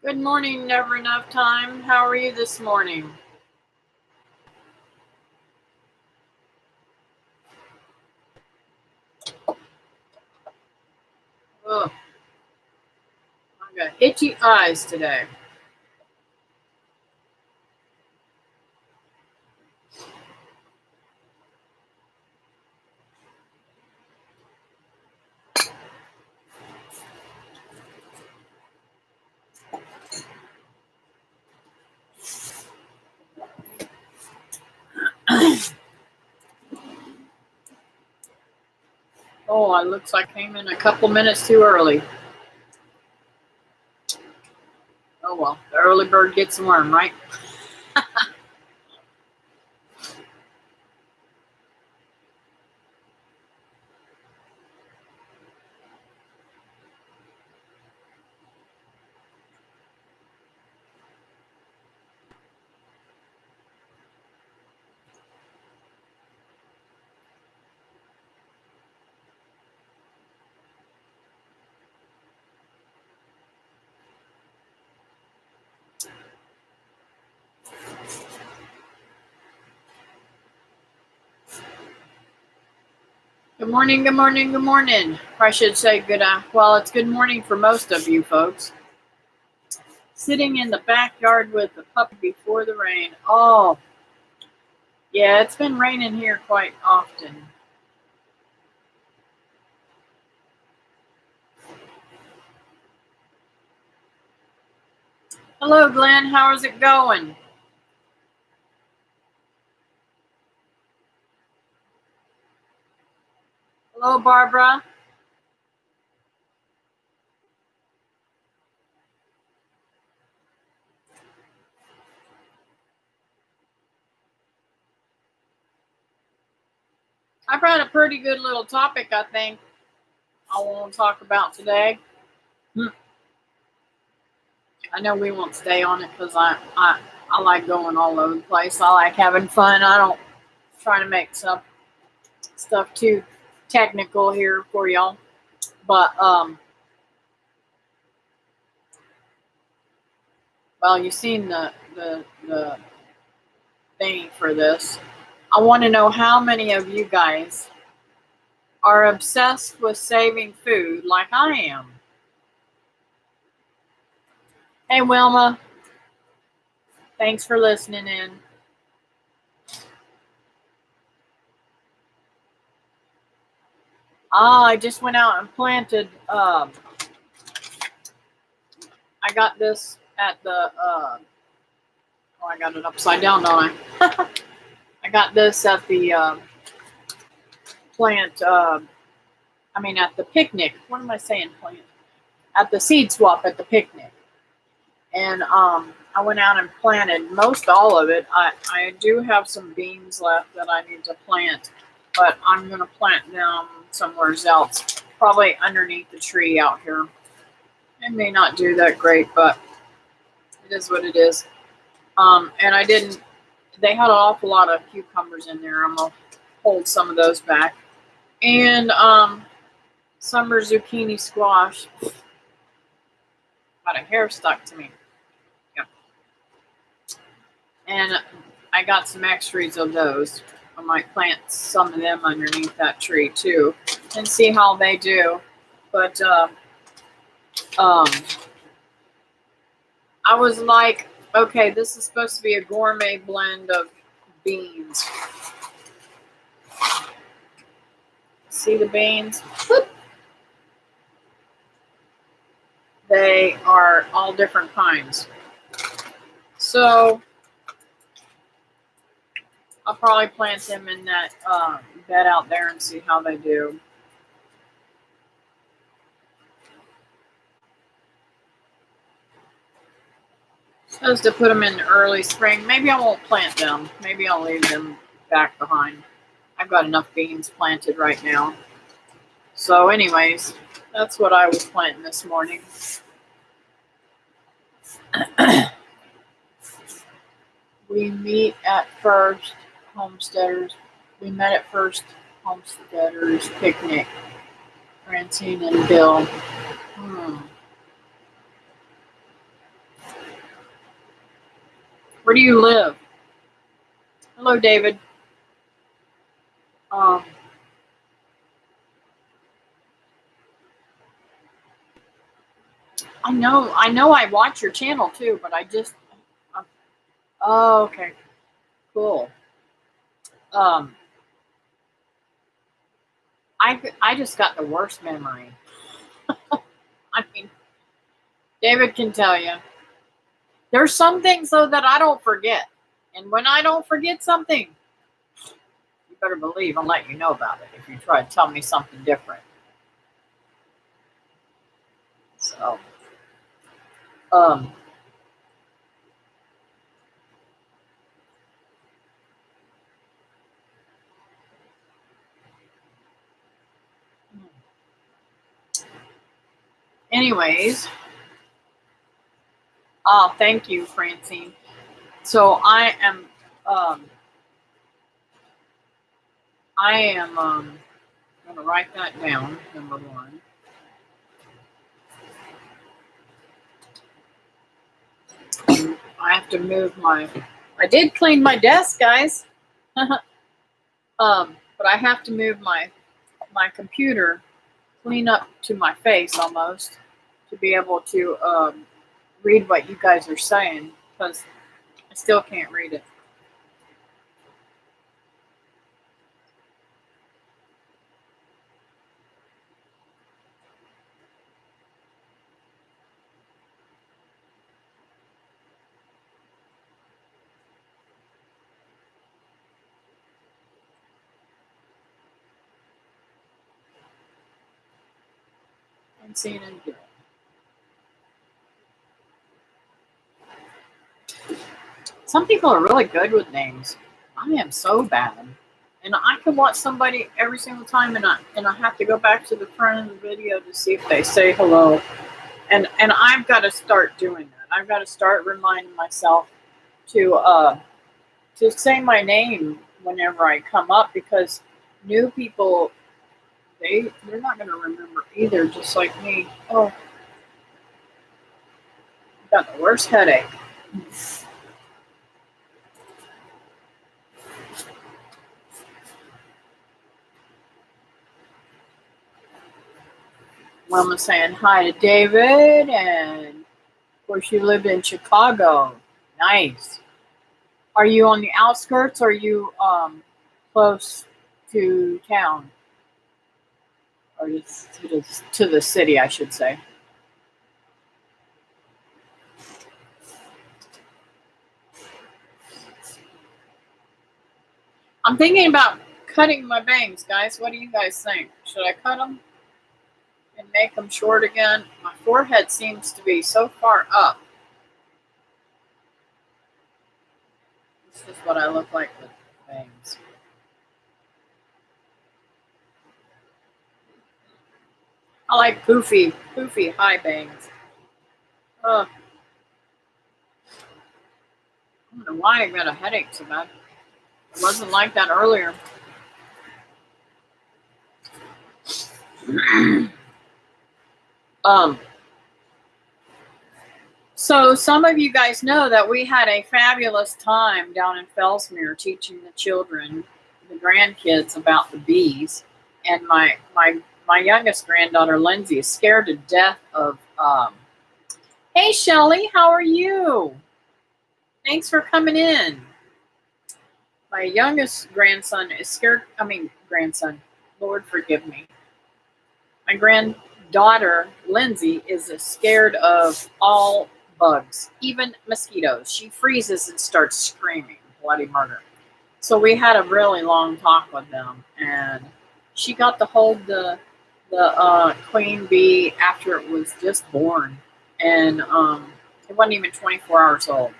Good morning, Never Enough Time. How are you this morning? Oh, I got itchy eyes today. Oh, it looks like I came in a couple minutes too early. Oh well, the early bird gets the worm, right? Good morning, good morning, good morning. Or I should say well, it's good morning for most of you folks. Sitting in the backyard with the puppy before the rain. Oh, yeah, it's been raining here quite often. Hello, Glenn. How's it going? Hello, Barbara. I brought a pretty good little topic, I think, I want to talk about today. I know we won't stay on it because I like going all over the place. I like having fun. I don't try to make stuff too technical here for y'all. But well, you've seen the thing for this. I want to know how many of you guys are obsessed with saving food like I am. Hey, Wilma. Thanks for listening in. I just went out and planted. I got this at the. Oh, I got it upside down, don't I? I got this at the plant. At the picnic. What am I saying? Plant at the seed swap at the picnic, and I went out and planted most all of it. I do have some beans left that I need to plant, but I'm gonna plant them somewhere else, probably underneath the tree out here. It may not do that great, but it is what it is. And I didn't. They had an awful lot of cucumbers in there. I'm gonna hold some of those back, and summer zucchini squash. Got a hair stuck to me. Yep. And I got some extras of those. I might plant some of them underneath that tree too, and see how they do. But I was like, okay, this is supposed to be a gourmet blend of beans. See the beans? They are all different kinds. So I'll probably plant them in that bed out there and see how they do. Supposed to put them in early spring. Maybe I won't plant them. Maybe I'll leave them back behind. I've got enough beans planted right now. So anyways, that's what I was planting this morning. We meet at First Homesteaders. We met at First Homesteaders Picnic. Francine and Bill. Where do you live? Hello, David. Um, I know I watch your channel too, but I just, oh, okay, cool. Um, I just got the worst memory. I mean, David can tell you. There's some things though that I don't forget, and when I don't forget something, you better believe I'll let you know about it if you try to tell me something different. So, um, anyways, thank you, Francine. So um, I am going to write that down. Number one. I have to move my. I did clean my desk, guys. But I have to move my computer clean up to my face almost to be able to read what you guys are saying because I still can't read it. I'm seeing it. Some people are really good with names. I am so bad. And I can watch somebody every single time and I have to go back to the front of the video to see if they say hello. And I've got to start doing that. I've got to start reminding myself to say my name whenever I come up because new people they're not going to remember either, just like me. Oh, I've got the worst headache. Wilma saying hi to David, and of course you live in Chicago. Nice. Are you on the outskirts or are you close to town? Or to the city, I should say. I'm thinking about cutting my bangs, guys. What do you guys think? Should I cut them and make them short again? My forehead seems to be so far up. This is what I look like with bangs. I like poofy high bangs. I don't know why I got a headache so bad. It wasn't like that earlier. So some of you guys know that we had a fabulous time down in Fellsmere teaching the children, the grandkids, about the bees. And my youngest granddaughter, Lindsay, is scared to death of, hey, Shelly, how are you? Thanks for coming in. My youngest grandson is scared, grandson, Lord forgive me. My granddaughter, Lindsay, is scared of all bugs, even mosquitoes. She freezes and starts screaming bloody murder. So we had a really long talk with them, and she got to hold the queen bee after it was just born, and it wasn't even 24 hours old.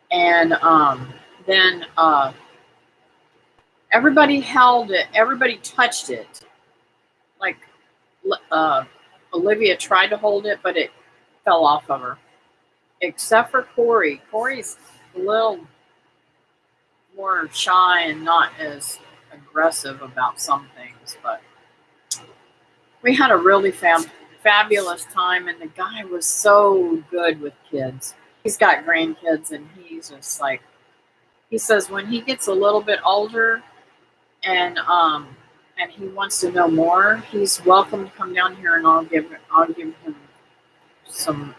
And then everybody held it, everybody touched it. Like Olivia tried to hold it, but it fell off of her. Except for Corey. Corey's a little more shy and not as aggressive about some things, but we had a really fabulous time, and the guy was so good with kids. He's got grandkids, and he's just like, he says when he gets a little bit older and he wants to know more, he's welcome to come down here, and I'll give him some.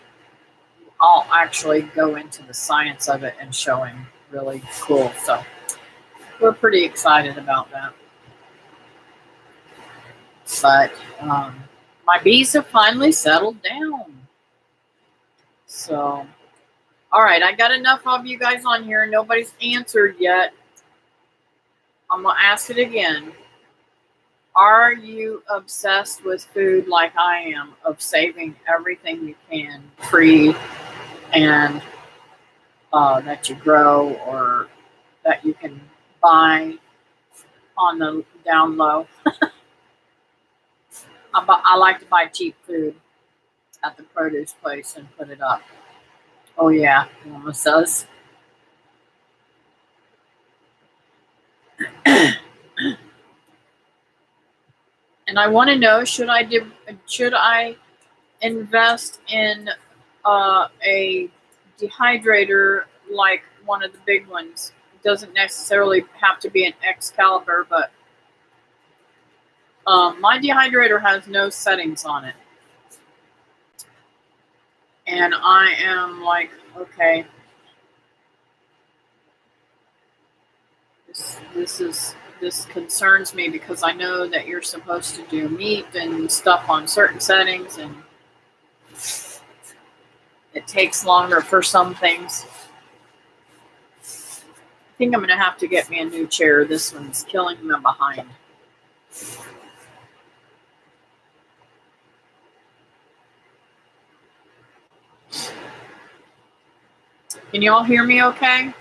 I'll actually go into the science of it and show him really cool. So we're pretty excited about that. But my bees have finally settled down. So, all right, I got enough of you guys on here. Nobody's answered yet. I'm going to ask it again. Are you obsessed with food like I am, of saving everything you can free and that you grow or that you can buy on the down low? I like to buy cheap food at the produce place and put it up. Oh yeah, Mama says. And I want to know, should I invest in a dehydrator like one of the big ones? It doesn't necessarily have to be an Excalibur, but my dehydrator has no settings on it. And I am like, okay, this concerns me, because I know that you're supposed to do meat and stuff on certain settings, and it takes longer for some things. I think I'm going to have to get me a new chair. This one's killing me behind. Can you all hear me okay?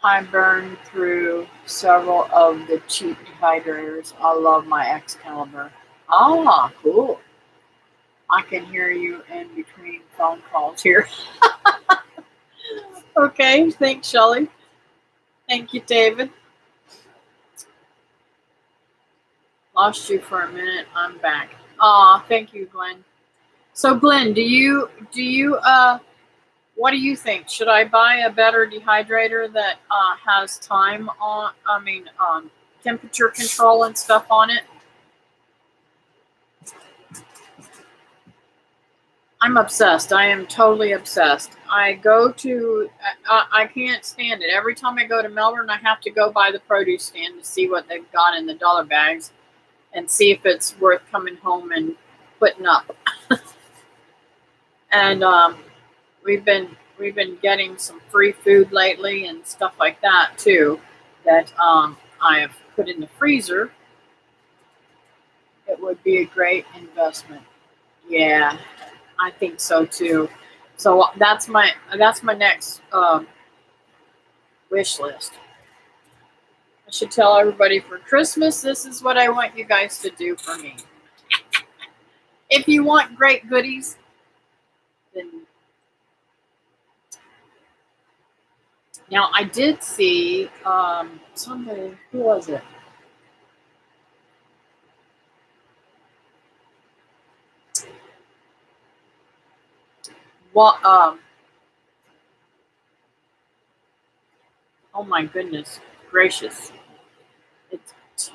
I burned through several of the cheap dehydrators. I love my Excalibur. Ah, cool. I can hear you in between phone calls here. Okay, thanks, Shelly. Thank you, David. Lost you for a minute. I'm back. Aw, thank you, Glenn. So, Glenn, what do you think? Should I buy a better dehydrator that has temperature control and stuff on it? I'm obsessed. I am totally obsessed. I can't stand it. Every time I go to Melbourne, I have to go by the produce stand to see what they've got in the dollar bags and see if it's worth coming home and putting up. And we've been getting some free food lately and stuff like that too, that I have put in the freezer. It would be a great investment. Yeah, I think so too. So that's my next wish list. I should tell everybody, for Christmas, this is what I want you guys to do for me. If you want great goodies, then now I did see somebody. Who was it? What? Oh my goodness gracious! It's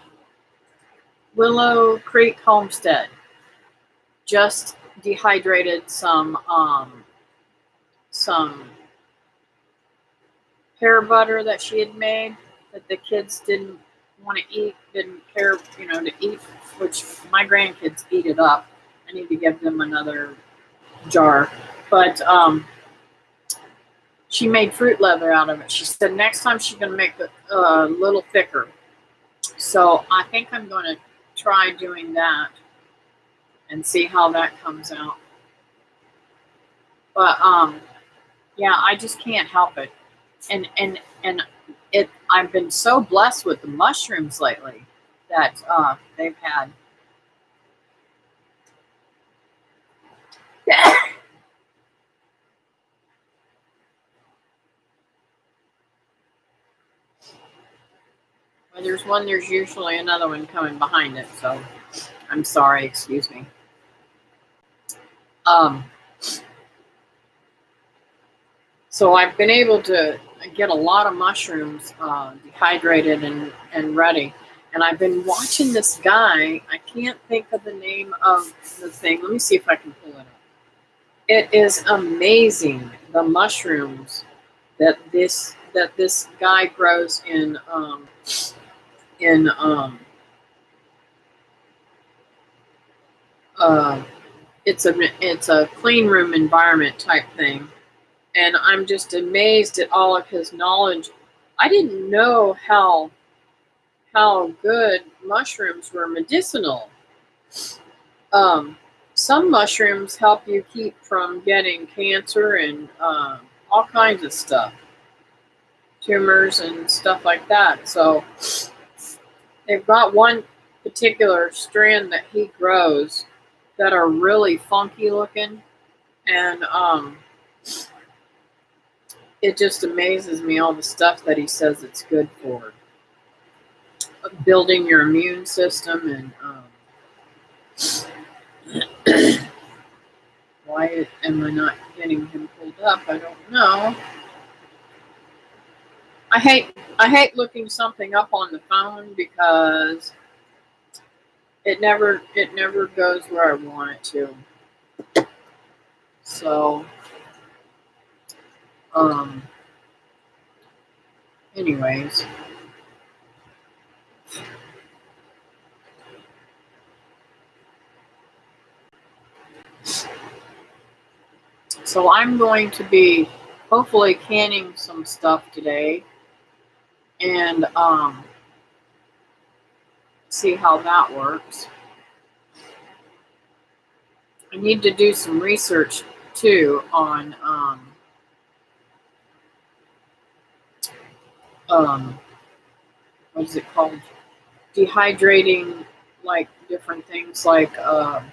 Willow Creek Homestead. Just dehydrated some pear butter that she had made that the kids didn't want to eat, didn't care, to eat, which my grandkids eat it up. I need to give them another jar. But she made fruit leather out of it. She said next time she's going to make it a little thicker. So I think I'm going to try doing that and see how that comes out. But yeah, I just can't help it. And I've been so blessed with the mushrooms lately that they've had. When there's one, there's usually another one coming behind it. So I'm sorry, excuse me. Um, so I've been able to get a lot of mushrooms dehydrated and ready. And I've been watching this guy. I can't think of the name of the thing. Let me see if I can pull it up. It is amazing the mushrooms that this guy grows in uh, it's a clean room environment type thing, and I'm just amazed at all of his knowledge. I didn't know how good mushrooms were medicinal. Um, some mushrooms help you keep from getting cancer and all kinds of stuff, tumors and stuff like that. So they've got one particular strand that he grows that are really funky looking, and it just amazes me all the stuff that he says it's good for building your immune system and why am I not getting him pulled up? I don't know. I hate looking something up on the phone because it never goes where I want it to. So anyways, so I'm going to be hopefully canning some stuff today and see how that works. I need to do some research too on what is it called? Dehydrating, like different things like um,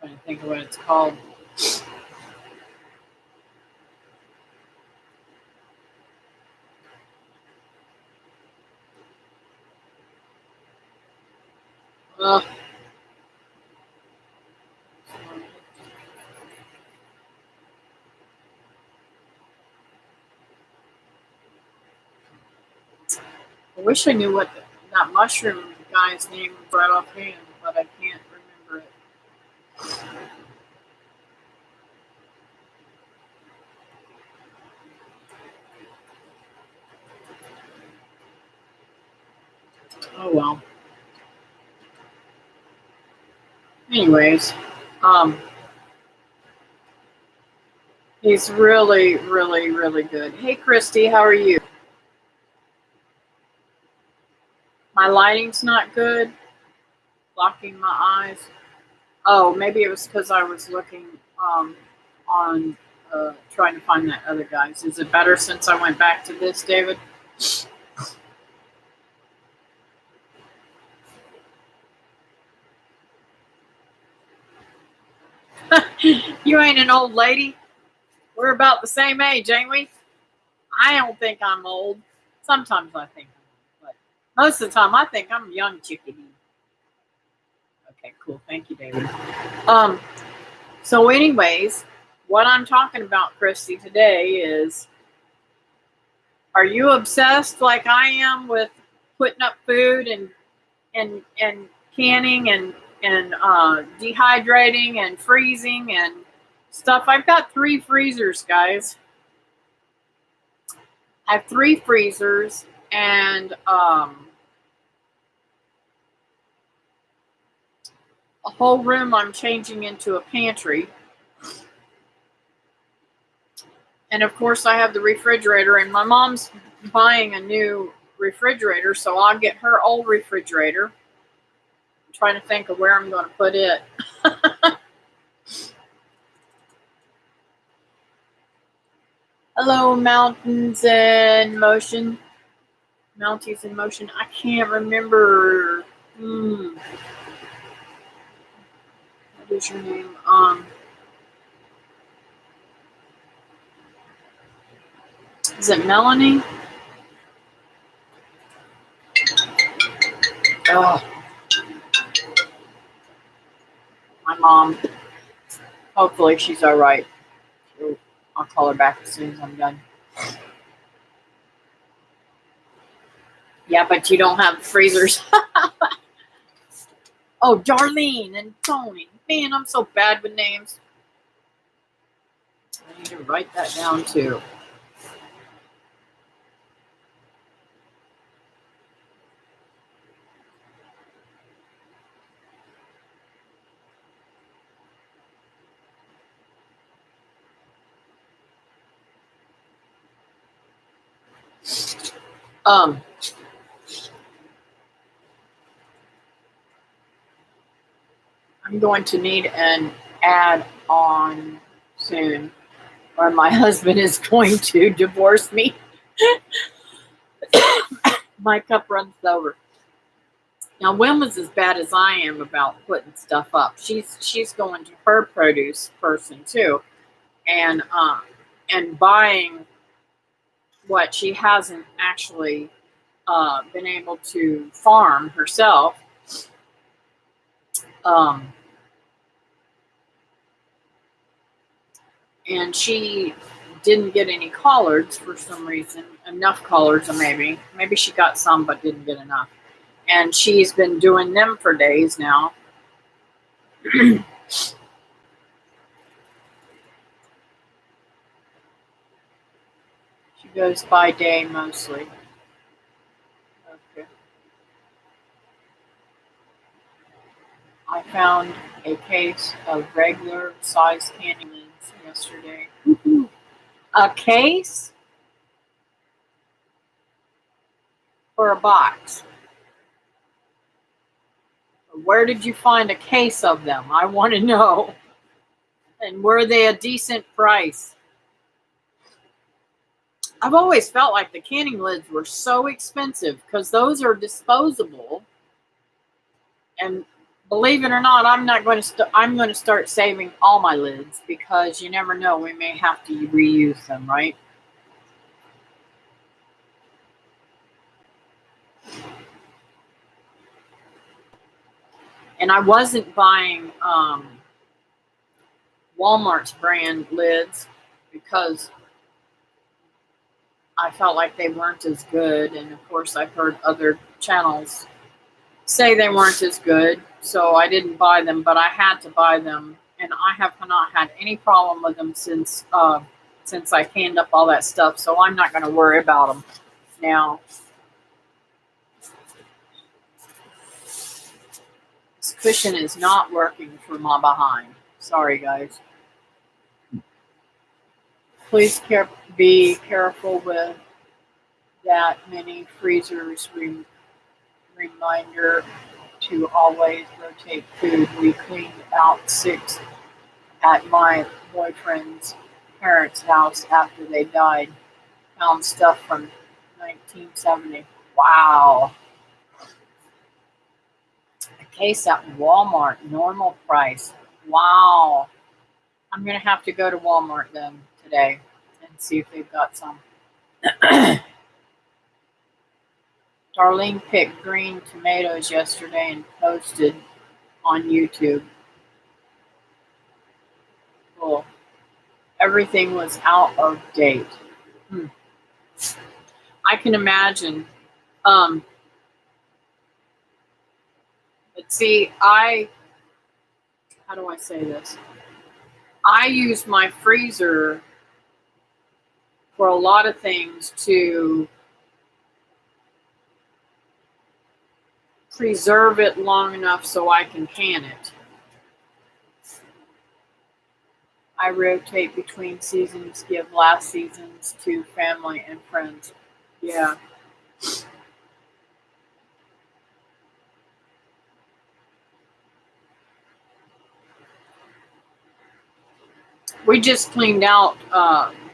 trying to think of what it's called. Uh, I wish I knew what that mushroom guy's name was right offhand, but I can't remember it. Oh well. Anyways, um, he's really, really, really good. Hey, Christy, how are you? My lighting's not good. Blocking my eyes. Oh, maybe it was because I was looking on trying to find that other guy's. Is it better since I went back to this, David? You ain't an old lady. We're about the same age, ain't we? I don't think I'm old. Sometimes I think I'm old, but most of the time I think I'm a young chickadee. Okay, cool. Thank you, David. Um, so anyways, what I'm talking about, Christy, today is, are you obsessed like I am with putting up food and canning and dehydrating and freezing and stuff? I've got 3 freezers, guys. I have 3 freezers and a whole room I'm changing into a pantry. And of course, I have the refrigerator, and my mom's buying a new refrigerator, so I'll get her old refrigerator. I'm trying to think of where I'm going to put it. Hello, mountains in motion. Mounties in Motion. I can't remember. What is your name? Is it Melanie? Oh, my mom. Hopefully she's all right. I'll call her back as soon as I'm done. Yeah, but you don't have freezers. Oh, Darlene and Tony. Man, I'm so bad with names. I need to write that down too. I'm going to need an add-on soon, or my husband is going to divorce me. My cup runs over. Now, Wilma's as bad as I am about putting stuff up. She's going to her produce person too, and buying what she hasn't actually been able to farm herself. And she didn't get any collards for some reason. Enough collards, or maybe she got some but didn't get enough. And she's been doing them for days now. She goes by day mostly. Okay. I found a case of regular size candy lids yesterday. A case or a box? Where did you find a case of them? I want to know. And were they a decent price? I've always felt like the canning lids were so expensive because those are disposable. And believe it or not, I'm going to start saving all my lids because you never know, we may have to reuse them, right? And I wasn't buying Walmart's brand lids because I felt like they weren't as good. And of course, I've heard other channels say they weren't as good, so I didn't buy them, but I had to buy them. And I have not had any problem with them since I canned up all that stuff, so I'm not going to worry about them now. This cushion is not working for my behind. Sorry, guys. Please be careful with that mini freezers. Reminder to always rotate food. We cleaned out 6 at my boyfriend's parents' house after they died. Found stuff from 1970. Wow. A case at Walmart, normal price. Wow. I'm going to have to go to Walmart then today and see if they've got some. Darlene picked green tomatoes yesterday and posted on YouTube. Cool. Everything was out of date. I can imagine. But see, how do I say this? I use my freezer for a lot of things to preserve it long enough so I can can it. I rotate between seasons, give last seasons to family and friends. Yeah. We just cleaned out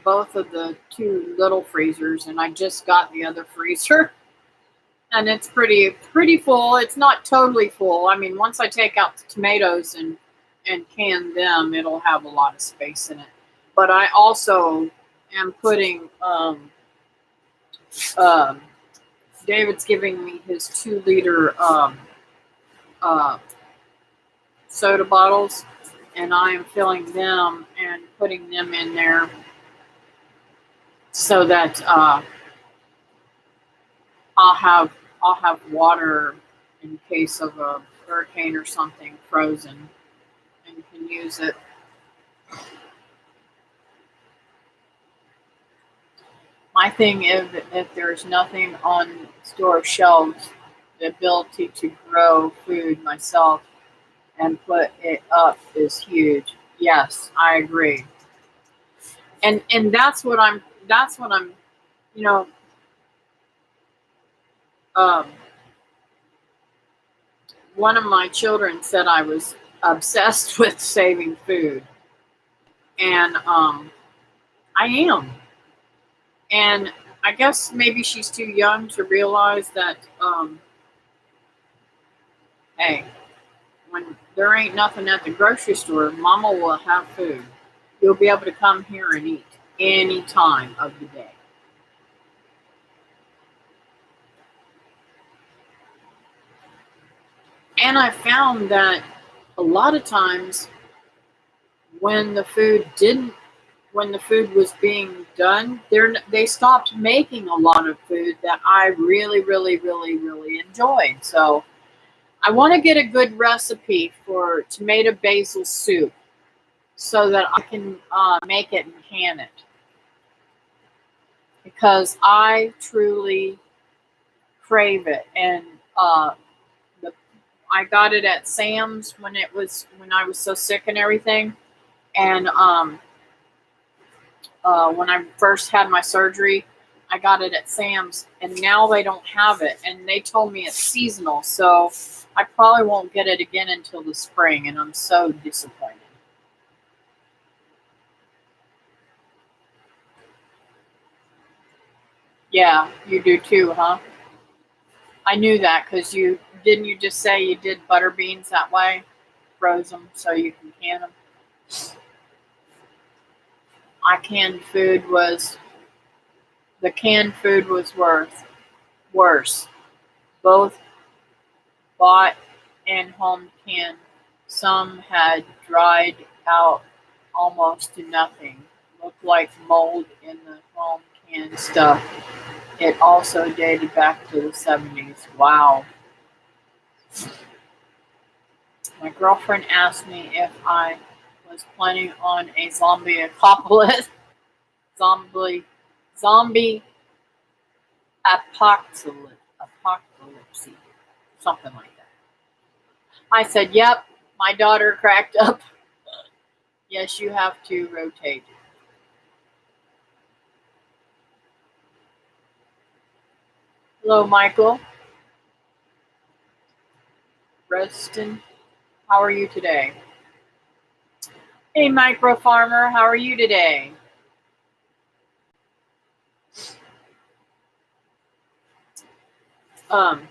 both of the 2 little freezers, and I just got the other freezer. and it's pretty full. It's not totally full. I mean, once I take out the tomatoes and can them, it'll have a lot of space in it. But I also am putting um, David's giving me his 2 liter uh, soda bottles, and I am filling them and putting them in there so that I'll have I'll have water in case of a hurricane or something frozen and can use it. My thing is that if there's nothing on store shelves, the ability to grow food myself and put it up is huge. Yes, I agree. And that's what I'm you know um, one of my children said I was obsessed with saving food, and I am. And I guess maybe she's too young to realize that, hey, when there ain't nothing at the grocery store, Mama will have food. You'll be able to come here and eat any time of the day. And I found that a lot of times when the food didn't when the food was being done, they stopped making a lot of food that I really, really, really, really enjoyed. So I want to get a good recipe for tomato basil soup so that I can make it and can it because I truly crave it. And the, I got it at Sam's when I was so sick and everything. And when I first had my surgery, I got it at Sam's, and now they don't have it. And they told me it's seasonal, so I probably won't get it again until the spring, and I'm so disappointed. Yeah, you do too, huh? I knew that because you just say you did butter beans that way, froze them so you can can them. I canned food was the canned food was worse. Both bought and home canned. Some had dried out almost to nothing. Looked like mold in the home canned stuff. It also dated back to the 70s. Wow. My girlfriend asked me if I was planning on a zombie apocalypse. zombie zombie apocalypse. Something like that. I said, yep. My daughter cracked up. Yes, you have to rotate. Hello, Michael. Reston. How are you today? Hey, Micro Farmer. How are you today? Um,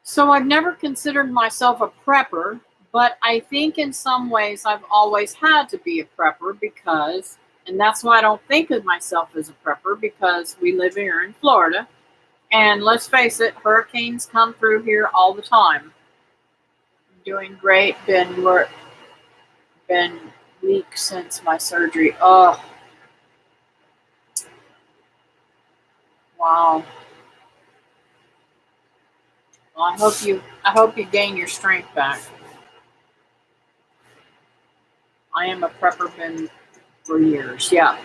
so I've never considered myself a prepper, but I think in some ways I've always had to be a prepper because, and that's why I don't think of myself as a prepper because we live here in Florida. And let's face it, hurricanes come through here all the time. Doing great. Been weeks since my surgery. Oh, wow. Well, I hope you gain your strength back. I am a prepper been for years. Yeah.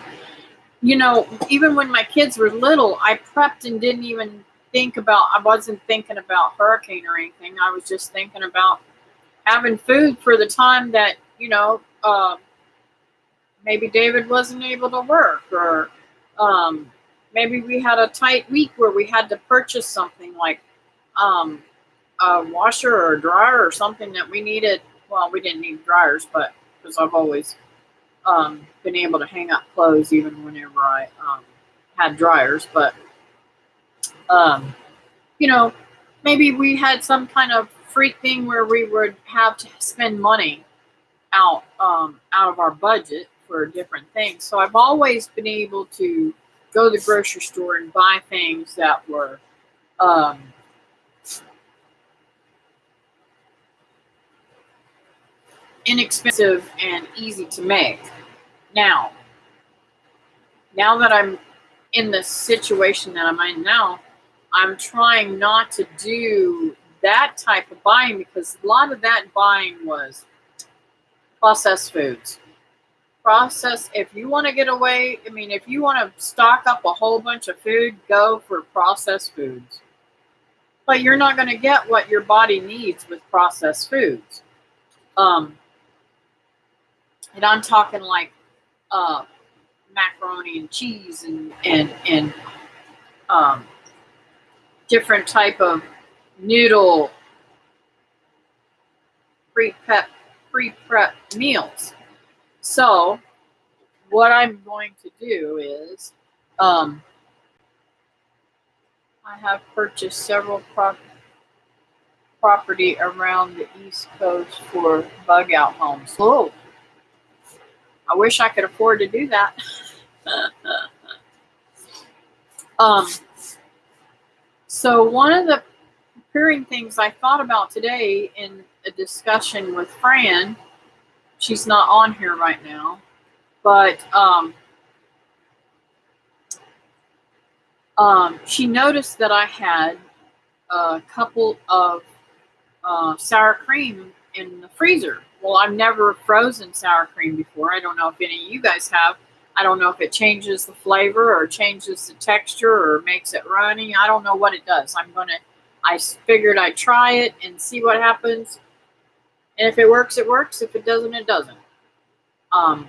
Even when my kids were little, I prepped and didn't even I wasn't thinking about hurricane or anything. I was just thinking about having food for the time that, maybe David wasn't able to work, or um, maybe we had a tight week where we had to purchase something like um, a washer or a dryer or something that we needed. Well, we didn't need dryers, but because I've always been able to hang up clothes even whenever I had dryers. But You know, maybe we had some kind of freak thing where we would have to spend money out of our budget for different things. So I've always been able to go to the grocery store and buy things that were um, inexpensive and easy to make. Now, now that I'm in the situation that I'm in now, I'm trying not to do that type of buying because a lot of that buying was processed foods. If you want to get away, I mean, if you want to stock up a whole bunch of food, go for processed foods. But you're not going to get what your body needs with processed foods. And I'm talking like macaroni and cheese and um, different type of noodle pre-prep meals. So what I'm going to do is I have purchased several property around the East Coast for bug out homes. Oh, I wish I could afford to do that. So one of the preparing things I thought about today in a discussion with Fran, she's not on here right now, but she noticed that I had a couple of sour cream in the freezer. Well, I've never frozen sour cream before. I don't know if any of you guys have. I don't know if it changes the flavor or changes the texture or makes it runny. I don't know what it does. I figured I'd try it and see what happens. And if it works, it works. If it doesn't, it doesn't. I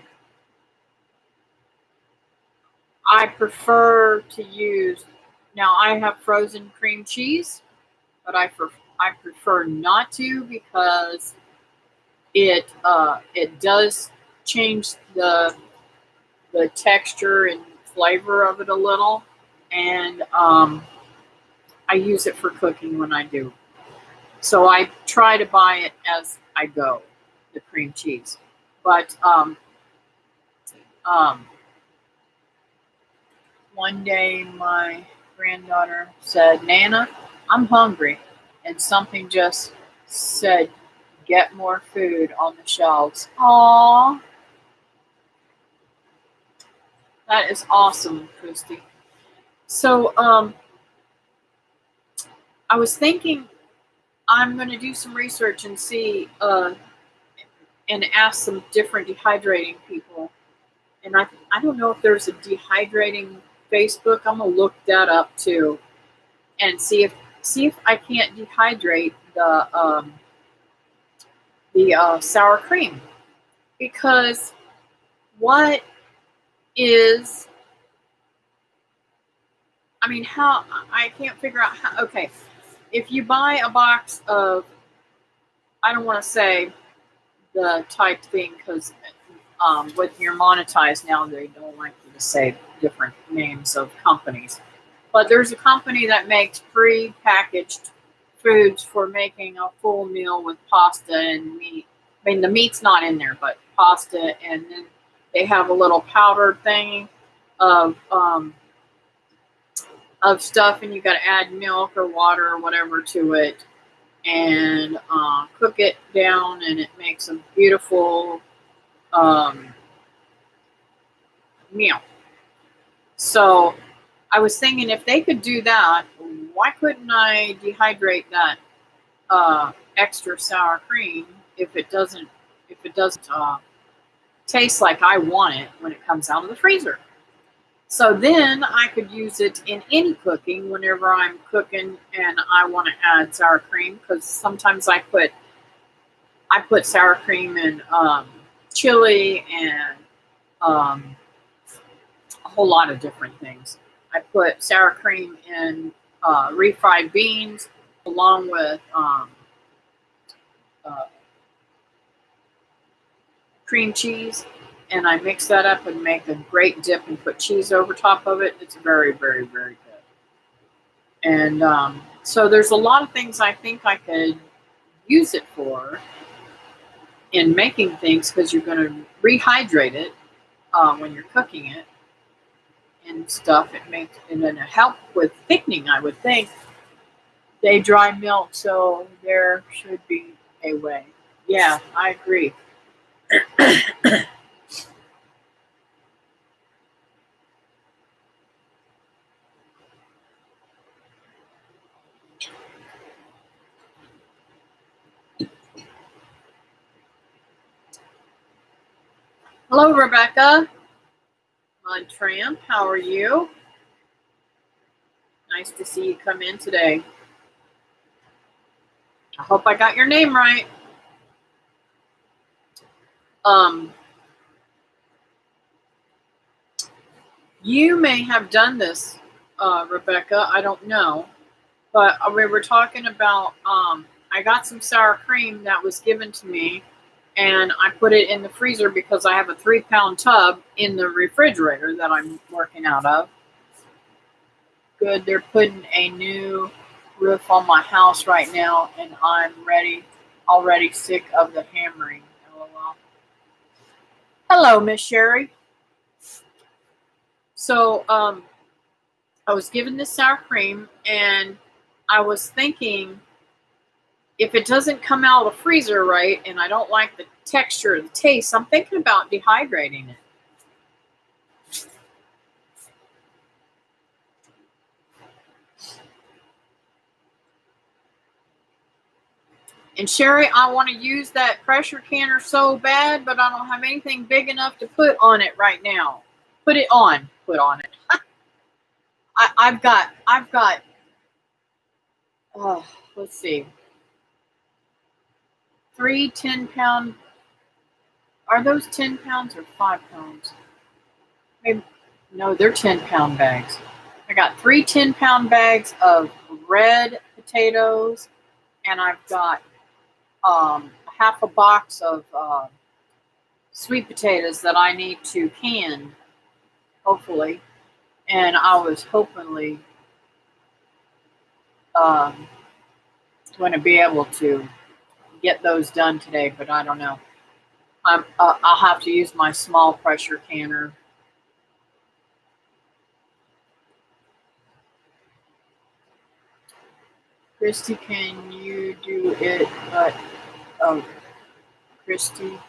prefer to use, now I have frozen cream cheese, but I prefer not to because it does change the texture and flavor of it a little, and I use it for cooking when I do. So I try to buy it as I go, the cream cheese. But one day my granddaughter said, "Nana, I'm hungry," and something just said, "Get more food on the shelves." Aww. That is awesome, Christy. So I was thinking I'm going to do some research and see and ask some different dehydrating people. And I don't know if there's a dehydrating Facebook. I'm gonna look that up too, and see if I can't dehydrate the sour cream, because what is, I mean, how, I can't figure out how. Okay, if you buy a box of, I don't want to say the type thing because with you're monetized now, they don't like you to say different names of companies. But there's a company that makes pre-packaged foods for making a full meal with pasta and meat. I mean, the meat's not in there, but pasta, and then they have a little powdered thing of stuff, and you got to add milk or water or whatever to it, and cook it down, and it makes a beautiful meal. So I was thinking if they could do that, why couldn't I dehydrate that extra sour cream if it doesn't taste like I want it when it comes out of the freezer? So then I could use it in any cooking whenever I'm cooking and I want to add sour cream, because sometimes I put sour cream in chili and a whole lot of different things. I put sour cream in refried beans along with cream cheese, and I mix that up and make a great dip and put cheese over top of it. It's very, very, very good. And so there's a lot of things I think I could use it for in making things, because you're going to rehydrate it when you're cooking it and stuff. It makes it and help with thickening, I would think. They dry milk, so there should be a way. Yeah, I agree. Hello, Rebecca. On Tramp, how are you? Nice to see you come in today. I hope I got your name right. Um, you may have done this, Rebecca. I don't know, but we were talking about. I got some sour cream that was given to me, and I put it in the freezer because I have a 3-pound tub in the refrigerator that I'm working out of. Good. They're putting a new roof on my house right now, and I'm already sick of the hammering. LOL. Hello, Miss Sherry. So, I was given this sour cream, and I was thinking, if it doesn't come out of the freezer right, and I don't like the texture or the taste, I'm thinking about dehydrating it. And Sherry, I want to use that pressure canner so bad, but I don't have anything big enough to put on it right now. Put on it. I've got, oh, let's see, 3 10-pound, are those 10 pounds or 5 pounds? Maybe, no, they're 10-pound bags. I got 3 10-pound bags of red potatoes, and I've got half a box of sweet potatoes that I need to can, hopefully. And I was hopefully um, going to be able to get those done today, but I don't know. I'll have to use my small pressure canner. Christy, can you do it? But oh, Christy,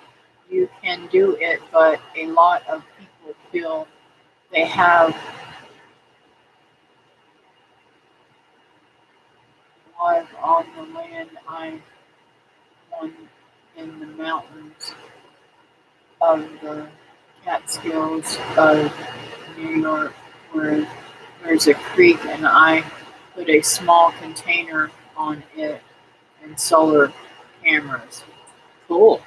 you can do it, but a lot of people feel they have live on the land. I won in the mountains of the Catskills of New York, where there's a creek, and I put a small container on it and solar cameras. Cool.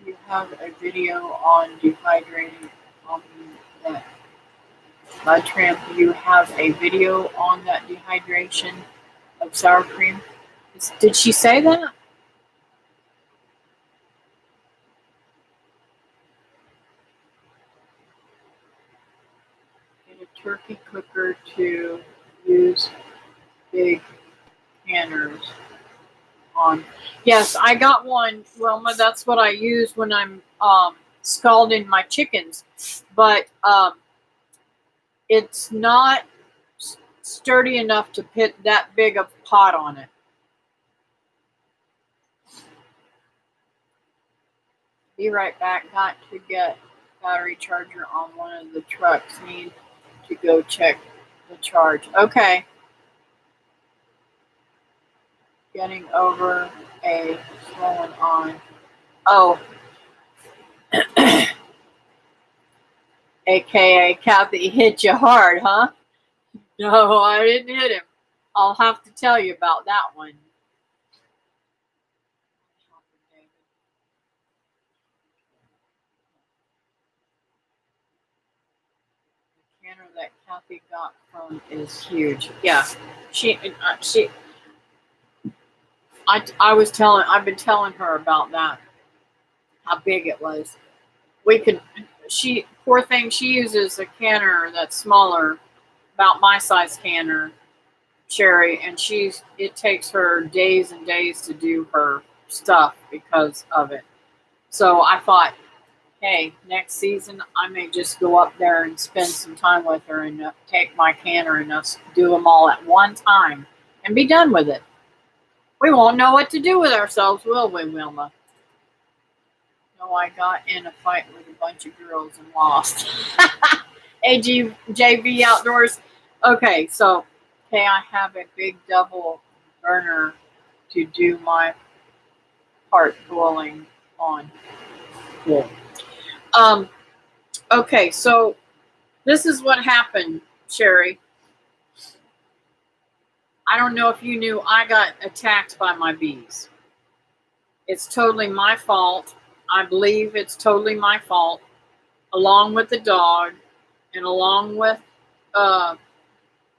You have a video on dehydrating on that Tramp. You have a video on that dehydration of sour cream. Did she say that? Get a turkey cooker to use big canners on. Yes, I got one, Wilma. That's what I use when I'm scalding my chickens. But it's not sturdy enough to put that big of a pot on it. Be right back. Got to get battery charger on one of the trucks. Need to go check the charge. Okay. Getting over a swollen on. Oh. AKA Kathy hit you hard, huh? No, I didn't hit him. I'll have to tell you about that one. The canner that Kathy got from is huge. Yeah, she I've been telling her about that, how big it was. We could, she, poor thing, she uses a canner that's smaller, about my size canner, Sherry, and it takes her days and days to do her stuff because of it. So I thought, hey, next season I may just go up there and spend some time with her and take my canner and us do them all at one time and be done with it. We won't know what to do with ourselves, will we, Wilma? No, I got in a fight with a bunch of girls and lost. AGJV Outdoors. Okay, so I have a big double burner to do my part boiling on. Yeah. Okay, so this is what happened, Sherry. I don't know if you knew, I got attacked by my bees. It's totally my fault. I believe it's totally my fault, along with the dog and along with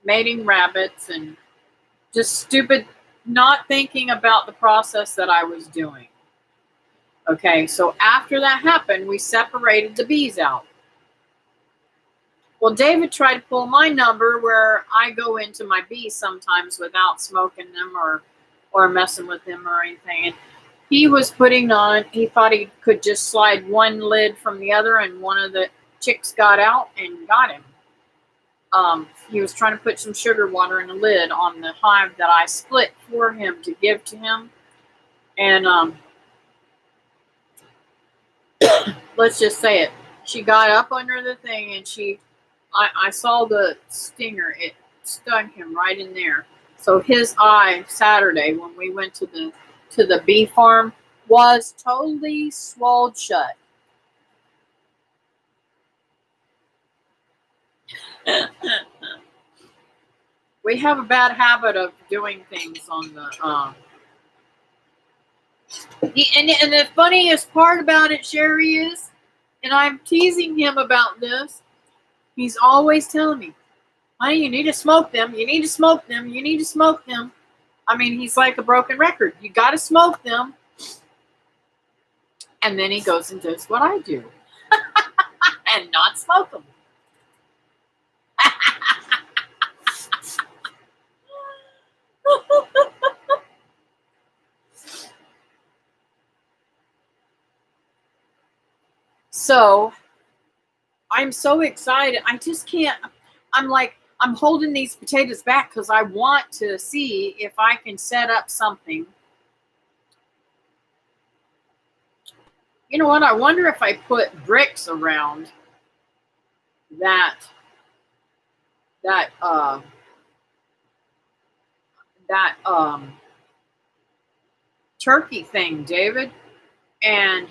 mating rabbits and just stupid, not thinking about the process that I was doing. Okay, so after that happened, we separated the bees out. Well, David tried to pull my number where I go into my bees sometimes without smoking them or messing with them or anything. And he was he thought he could just slide one lid from the other, and one of the chicks got out and got him. He was trying to put some sugar water in a lid on the hive that I split for him to give to him. And let's just say it. She got up under the thing and I saw the stinger. It stung him right in there. So his eye Saturday when we went to the bee farm was totally swelled shut. We have a bad habit of doing things on the and the funniest part about it, Sherry, is, and I'm teasing him about this, he's always telling me, honey, you need to smoke them. You need to smoke them. You need to smoke them. I mean, he's like a broken record. You got to smoke them. And then he goes and does what I do and not smoke them. So I'm so excited. I just can't. I'm like, I'm holding these potatoes back because I want to see if I can set up something. You know what? I wonder if I put bricks around that that turkey thing, David, and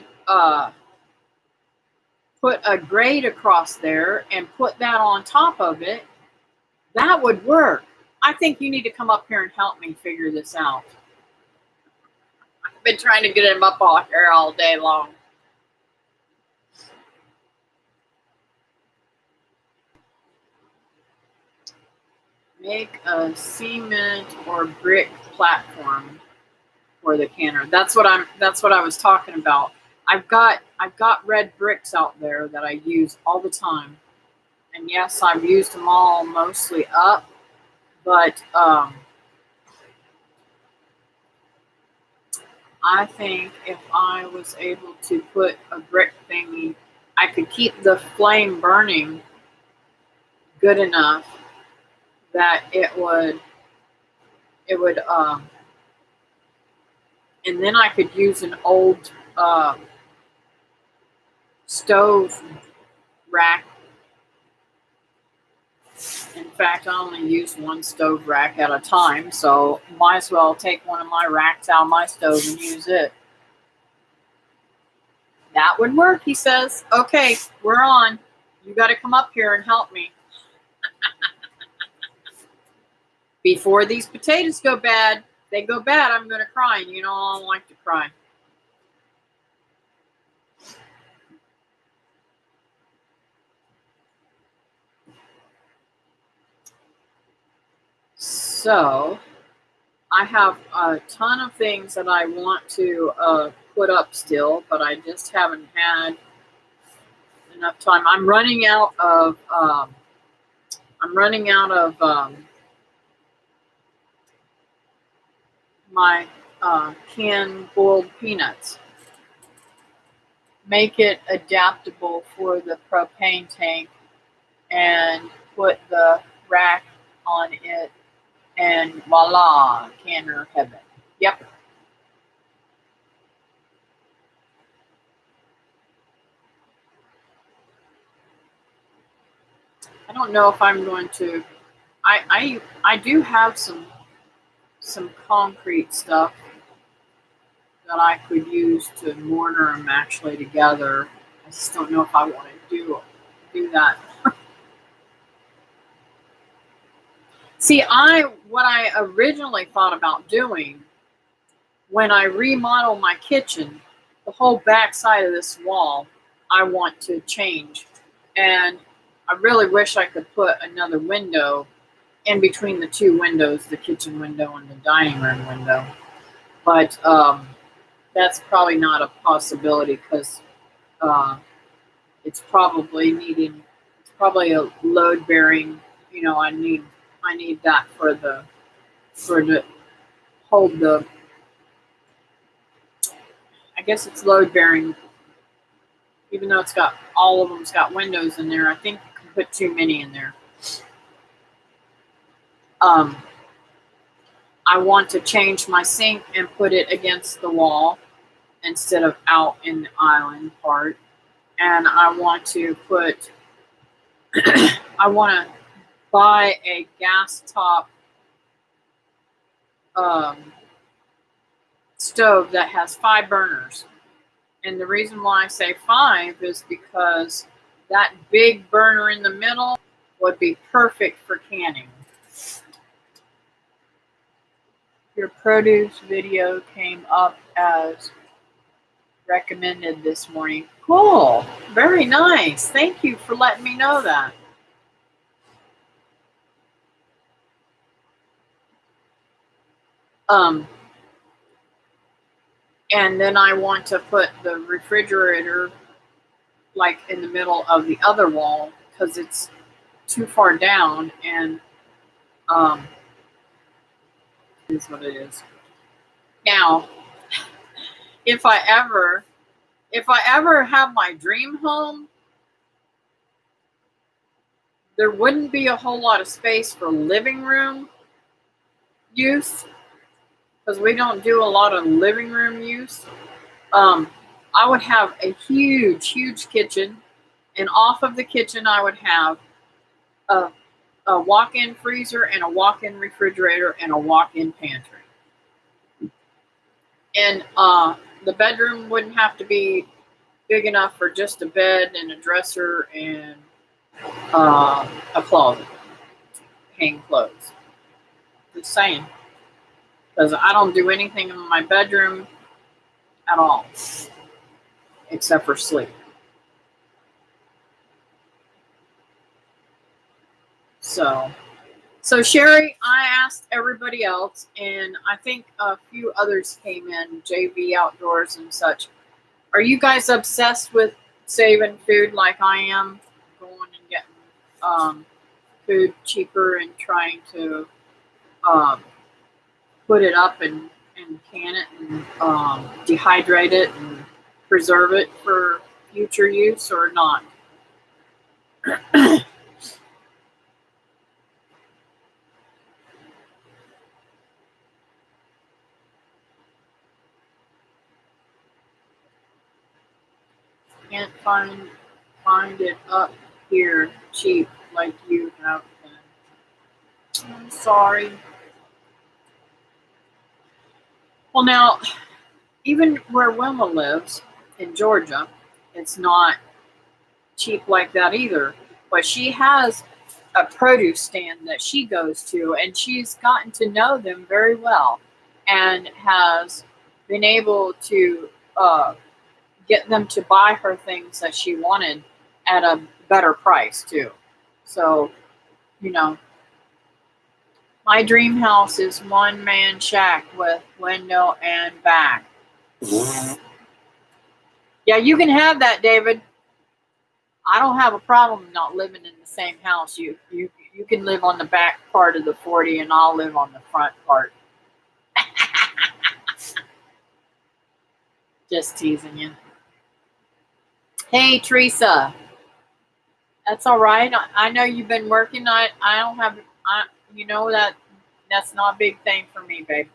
put a grate across there and put that on top of it. That would work. I think you need to come up here and help me figure this out. I've been trying to get him up all here all day long. Make a cement or brick platform for the canner. That's what I was talking about. I've got red bricks out there that I use all the time. And yes, I've used them all mostly up, but I think if I was able to put a brick thingy, I could keep the flame burning good enough that it would and then I could use an old stove rack. In fact, I only use one stove rack at a time, so might as well take one of my racks out of my stove and use it. That would work, he says. Okay, we're on. You got to come up here and help me. Before these potatoes go bad, they go bad, I'm going to cry. And you know I don't like to cry. So, I have a ton of things that I want to put up still, but I just haven't had enough time. I'm running out of my canned boiled peanuts. Make it adaptable for the propane tank and put the rack on it, and voila, canner heaven. Yep. I don't know if I'm going to. I do have some concrete stuff that I could use to mortar them actually together. I just don't know if I want to do that. See, what I originally thought about doing when I remodel my kitchen, the whole back side of this wall, I want to change. And I really wish I could put another window in between the two windows, the kitchen window and the dining room window. But that's probably not a possibility because it's probably a load bearing. I need that for to hold the. I guess it's load bearing, even though it's got all of them's got windows in there. I think you can put too many in there. I want to change my sink and put it against the wall instead of out in the island part. And I want to I want to buy a gas top stove that has 5 burners. And the reason why I say 5 is because that big burner in the middle would be perfect for canning. Your produce video came up as recommended this morning. Cool. Very nice. Thank you for letting me know that. And then I want to put the refrigerator like in the middle of the other wall because it's too far down, and is what it is. Now, if I ever have my dream home, there wouldn't be a whole lot of space for living room use because we don't do a lot of living room use. I would have a huge kitchen, and off of the kitchen I would have a walk-in freezer and a walk-in refrigerator and a walk-in pantry. And the bedroom wouldn't have to be big enough for just a bed and a dresser and a closet, hang clothes. Just saying. Because I don't do anything in my bedroom at all, except for sleep. So Sherry, I asked everybody else, and I think a few others came in, JV Outdoors and such. Are you guys obsessed with saving food like I am? Going and getting food cheaper and trying to put it up and can it and dehydrate it and preserve it for future use, or not? Can't find it up here cheap like you have been. I'm sorry. Well, now, even where Wilma lives in Georgia, it's not cheap like that either. But she has a produce stand that she goes to, and she's gotten to know them very well and has been able to get them to buy her things that she wanted at a better price too. So, My dream house is one man shack with window and back. Yeah, you can have that, David. I don't have a problem not living in the same house. You can live on the back part of the 40 and I'll live on the front part. Just teasing you. Hey, Teresa. That's all right. I know you've been working. I don't have, you know that's not a big thing for me, babe.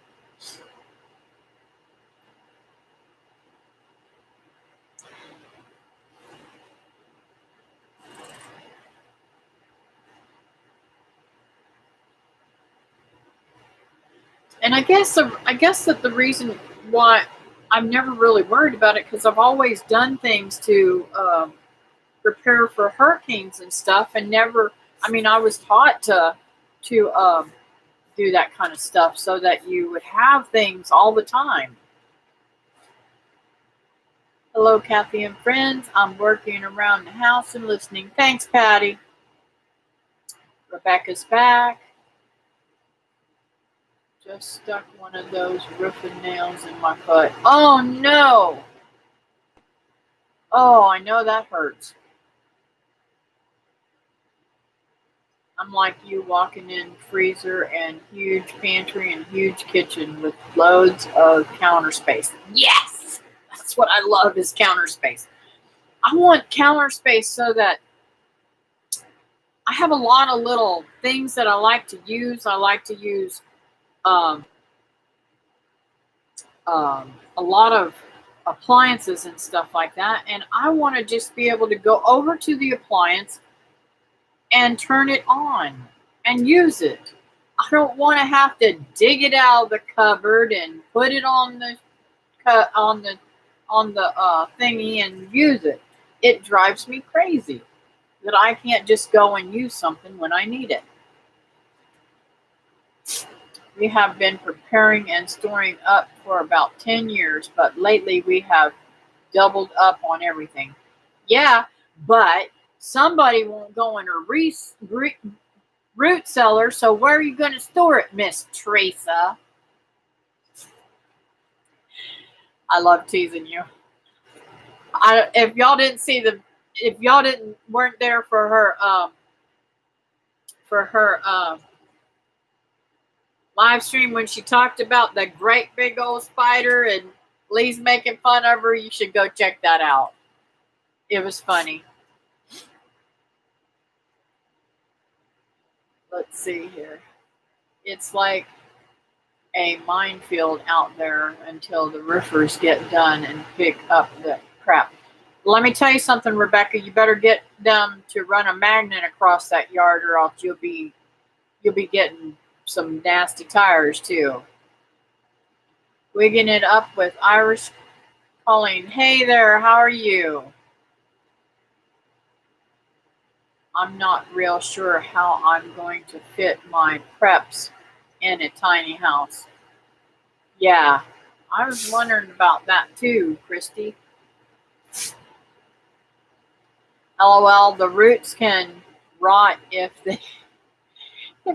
And I guess that the reason why I'm never really worried about it because I've always done things to prepare for hurricanes and stuff, and never. I mean, I was taught to do that kind of stuff so that you would have things all the time. Hello, Kathy and friends. I'm working around the house and listening. Thanks, Patty. Rebecca's back. Just stuck one of those roofing nails in my foot. Oh no! Oh, I know that hurts. I'm like you walking in freezer and huge pantry and huge kitchen with loads of counter space. Yes! That's what I love is counter space. I want counter space so that I have a lot of little things that I like to use. I like to use um, a lot of appliances and stuff like that. And I want to just be able to go over to the appliance and turn it on and use it. I don't want to have to dig it out of the cupboard and put it on the thingy and use it. It drives me crazy that I can't just go and use something when I need it. We have been preparing and storing up for about 10 years, but lately we have doubled up on everything. Yeah, but somebody won't go in a root cellar, so where are you going to store it, Miss Teresa? I love teasing you. If y'all didn't see if y'all weren't there for her live stream when she talked about the great big old spider and Lee's making fun of her, you should go check that out. It was funny. Let's see here. It's like a minefield out there until the roofers get done and pick up the crap. Let me tell you something, Rebecca. You better get them to run a magnet across that yard, or else you'll be getting some nasty tires too. Wigging it up with Irish calling. Hey there, how are you? I'm not real sure how I'm going to fit my preps in a tiny house. Yeah, I was wondering about that too, Christy. LOL, the roots can rot if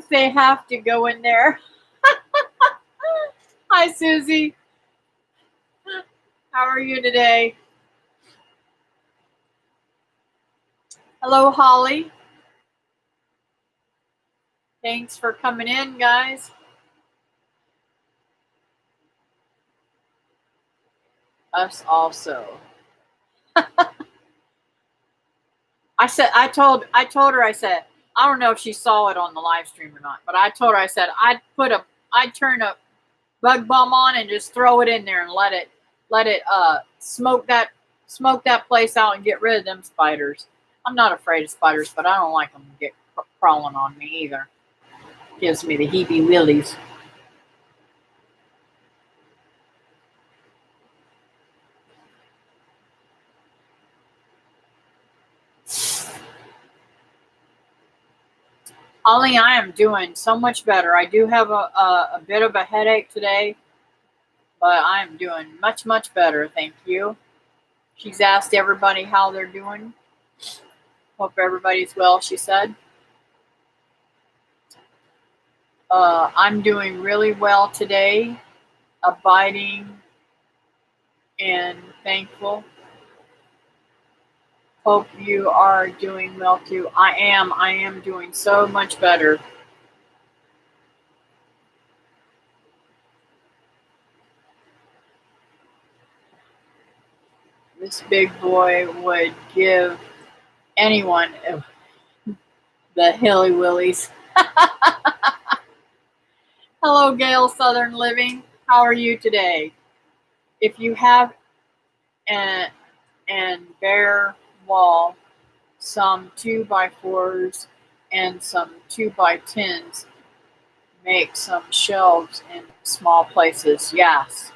they have to go in there. Hi, Susie. How are you today? Hello, Holly. Thanks for coming in, guys. Us also. I told her, I said, I don't know if she saw it on the live stream or not, but I told her, I said, I'd turn a bug bomb on and just throw it in there and let it smoke that place out and get rid of them spiders. I'm not afraid of spiders, but I don't like them to get crawling on me either. Gives me the heebie willies. Ollie, I am doing so much better. I do have a bit of a headache today, but I am doing much, much better. Thank you. She's asked everybody how they're doing. Hope everybody's well, she said. I'm doing really well today, abiding and thankful. Hope you are doing well too. I am doing so much better. This big boy would give anyone the hilly willies. Hello, Gail Southern Living. How are you today? If you have an bare wall, some 2x4s and some 2x10s, make some shelves in small places. Yes.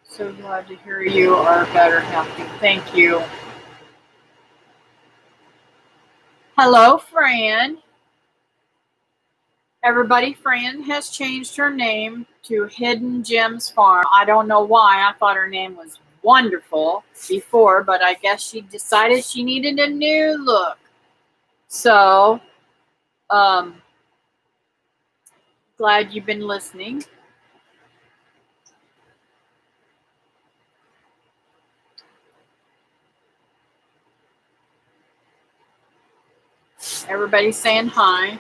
So glad to hear you are better, healthy. Thank you. Hello, Fran. Everybody, Fran has changed her name to Hidden Gems Farm. I don't know why. I thought her name was wonderful before, but I guess she decided she needed a new look. So, glad you've been listening. Everybody's saying hi.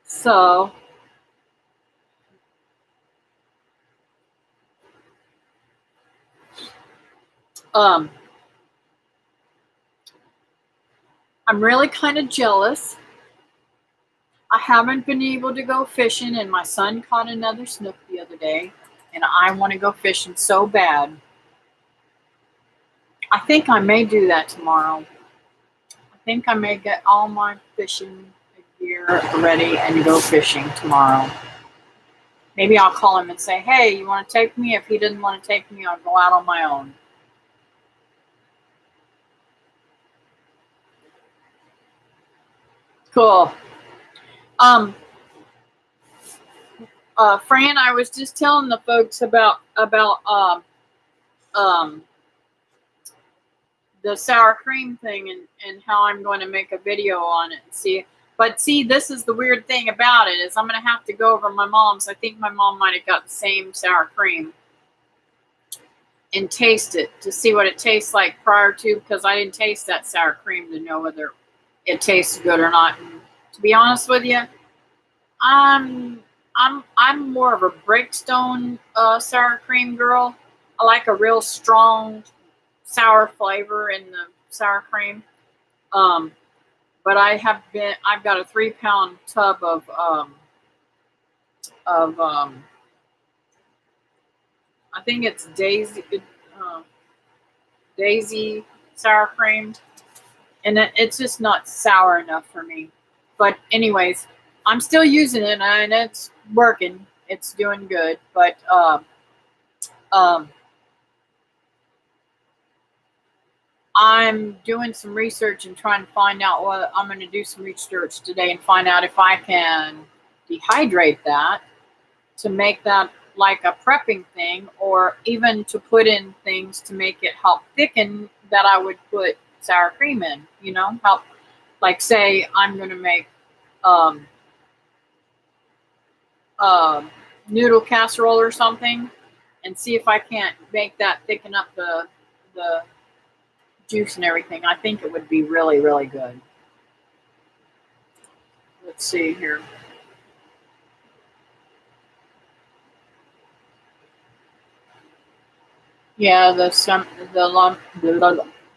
So, I'm really kind of jealous. I haven't been able to go fishing, and my son caught another snook the other day, and I want to go fishing so bad. I think I may do that tomorrow. I think I may get all my fishing gear ready and go fishing tomorrow. Maybe I'll call him and say, hey, you want to take me? If he doesn't want to take me, I'll go out on my own. Cool. Fran, I was just telling the folks about the sour cream thing and how I'm going to make a video on it and see. But see, this is the weird thing about it is I'm going to have to go over my mom's. I think my mom might have got the same sour cream and taste it to see what it tastes like prior to, because I didn't taste that sour cream to know whether it tastes good or not. And to be honest with you, I'm more of a Breakstone sour cream girl. I like a real strong sour flavor in the sour cream. But I've got a 3-pound tub of I think it's Daisy sour cream, and it's just not sour enough for me. But anyways, I'm still using it, and it's working. It's doing good, but I'm doing some research and trying to find out what I'm going to do some research today and find out if I can dehydrate that to make that like a prepping thing, or even to put in things to make it help thicken that I would put sour cream in, help, like say I'm going to make um, noodle casserole or something, and see if I can't make that thicken up the juice and everything. I think it would be really, really good. Let's see here. Yeah, the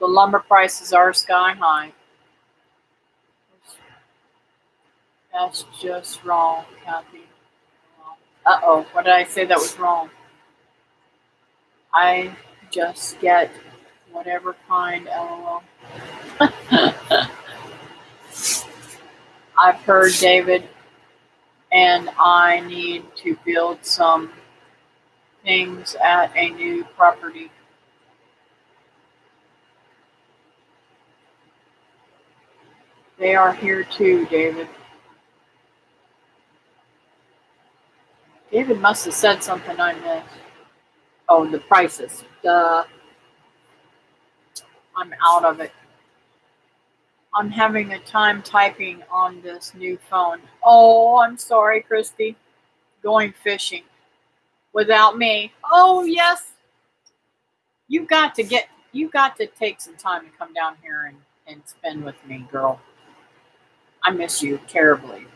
lumber prices are sky high. That's just wrong, Kathy. Uh-oh, what did I say that was wrong? I just get whatever kind, LOL. I've heard, David, and I need to build some things at a new property. They are here too, David. David must have said something I missed. Oh, the prices. Duh. I'm out of it. I'm having a time typing on this new phone. Oh, I'm sorry, Christy. Going fishing without me. Oh, yes. You got to take some time to come down here and spend with me, girl. I miss you terribly.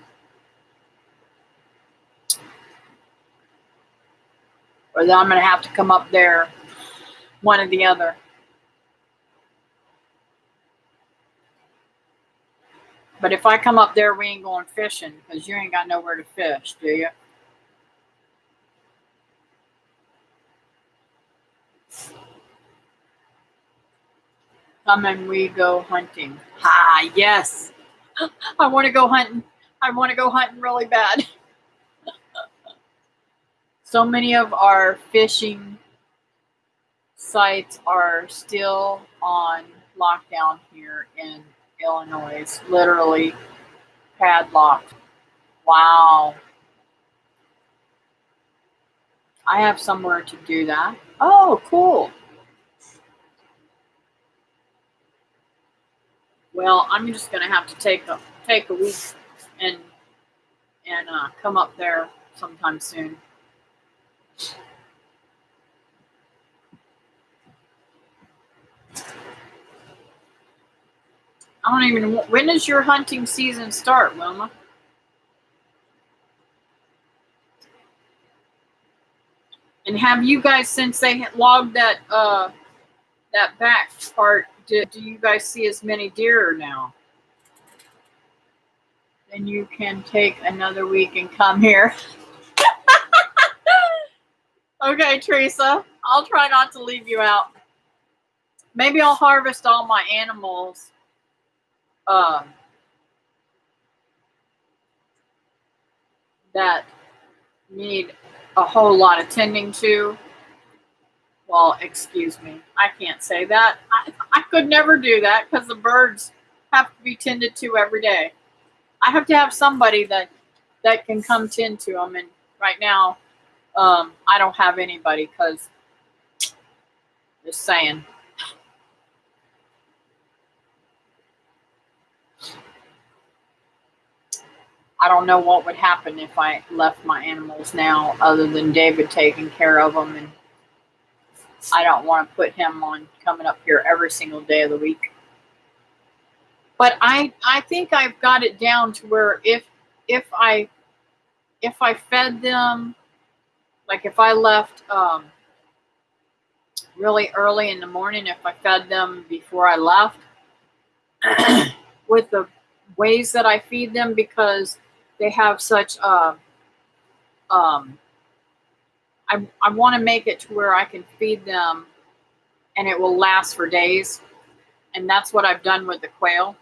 Or then I'm going to have to come up there, one or the other. But if I come up there, we ain't going fishing because you ain't got nowhere to fish, do you? Come and we go hunting. Ah, yes. I want to go hunting. I want to go hunting really bad. So many of our fishing sites are still on lockdown here in Illinois. Literally padlocked. Wow. I have somewhere to do that. Oh, cool. Well, I'm just gonna have to take a week and come up there sometime soon. I don't even. When does your hunting season start, Wilma? And have you guys, since they logged that that back part, do you guys see as many deer now? Then you can take another week and come here. Okay, Teresa. I'll try not to leave you out. Maybe I'll harvest all my animals. That need a whole lot of tending to. Well, excuse me. I can't say that. I could never do that because the birds have to be tended to every day. I have to have somebody that can come tend to them. And right now, I don't have anybody because, just saying. I don't know what would happen if I left my animals now, other than David taking care of them, and I don't want to put him on coming up here every single day of the week. But I think I've got it down to where if I fed them, like if I left really early in the morning, if I fed them before I left, with the ways that I feed them, because they have such I want to make it to where I can feed them and it will last for days. And that's what I've done with the quail.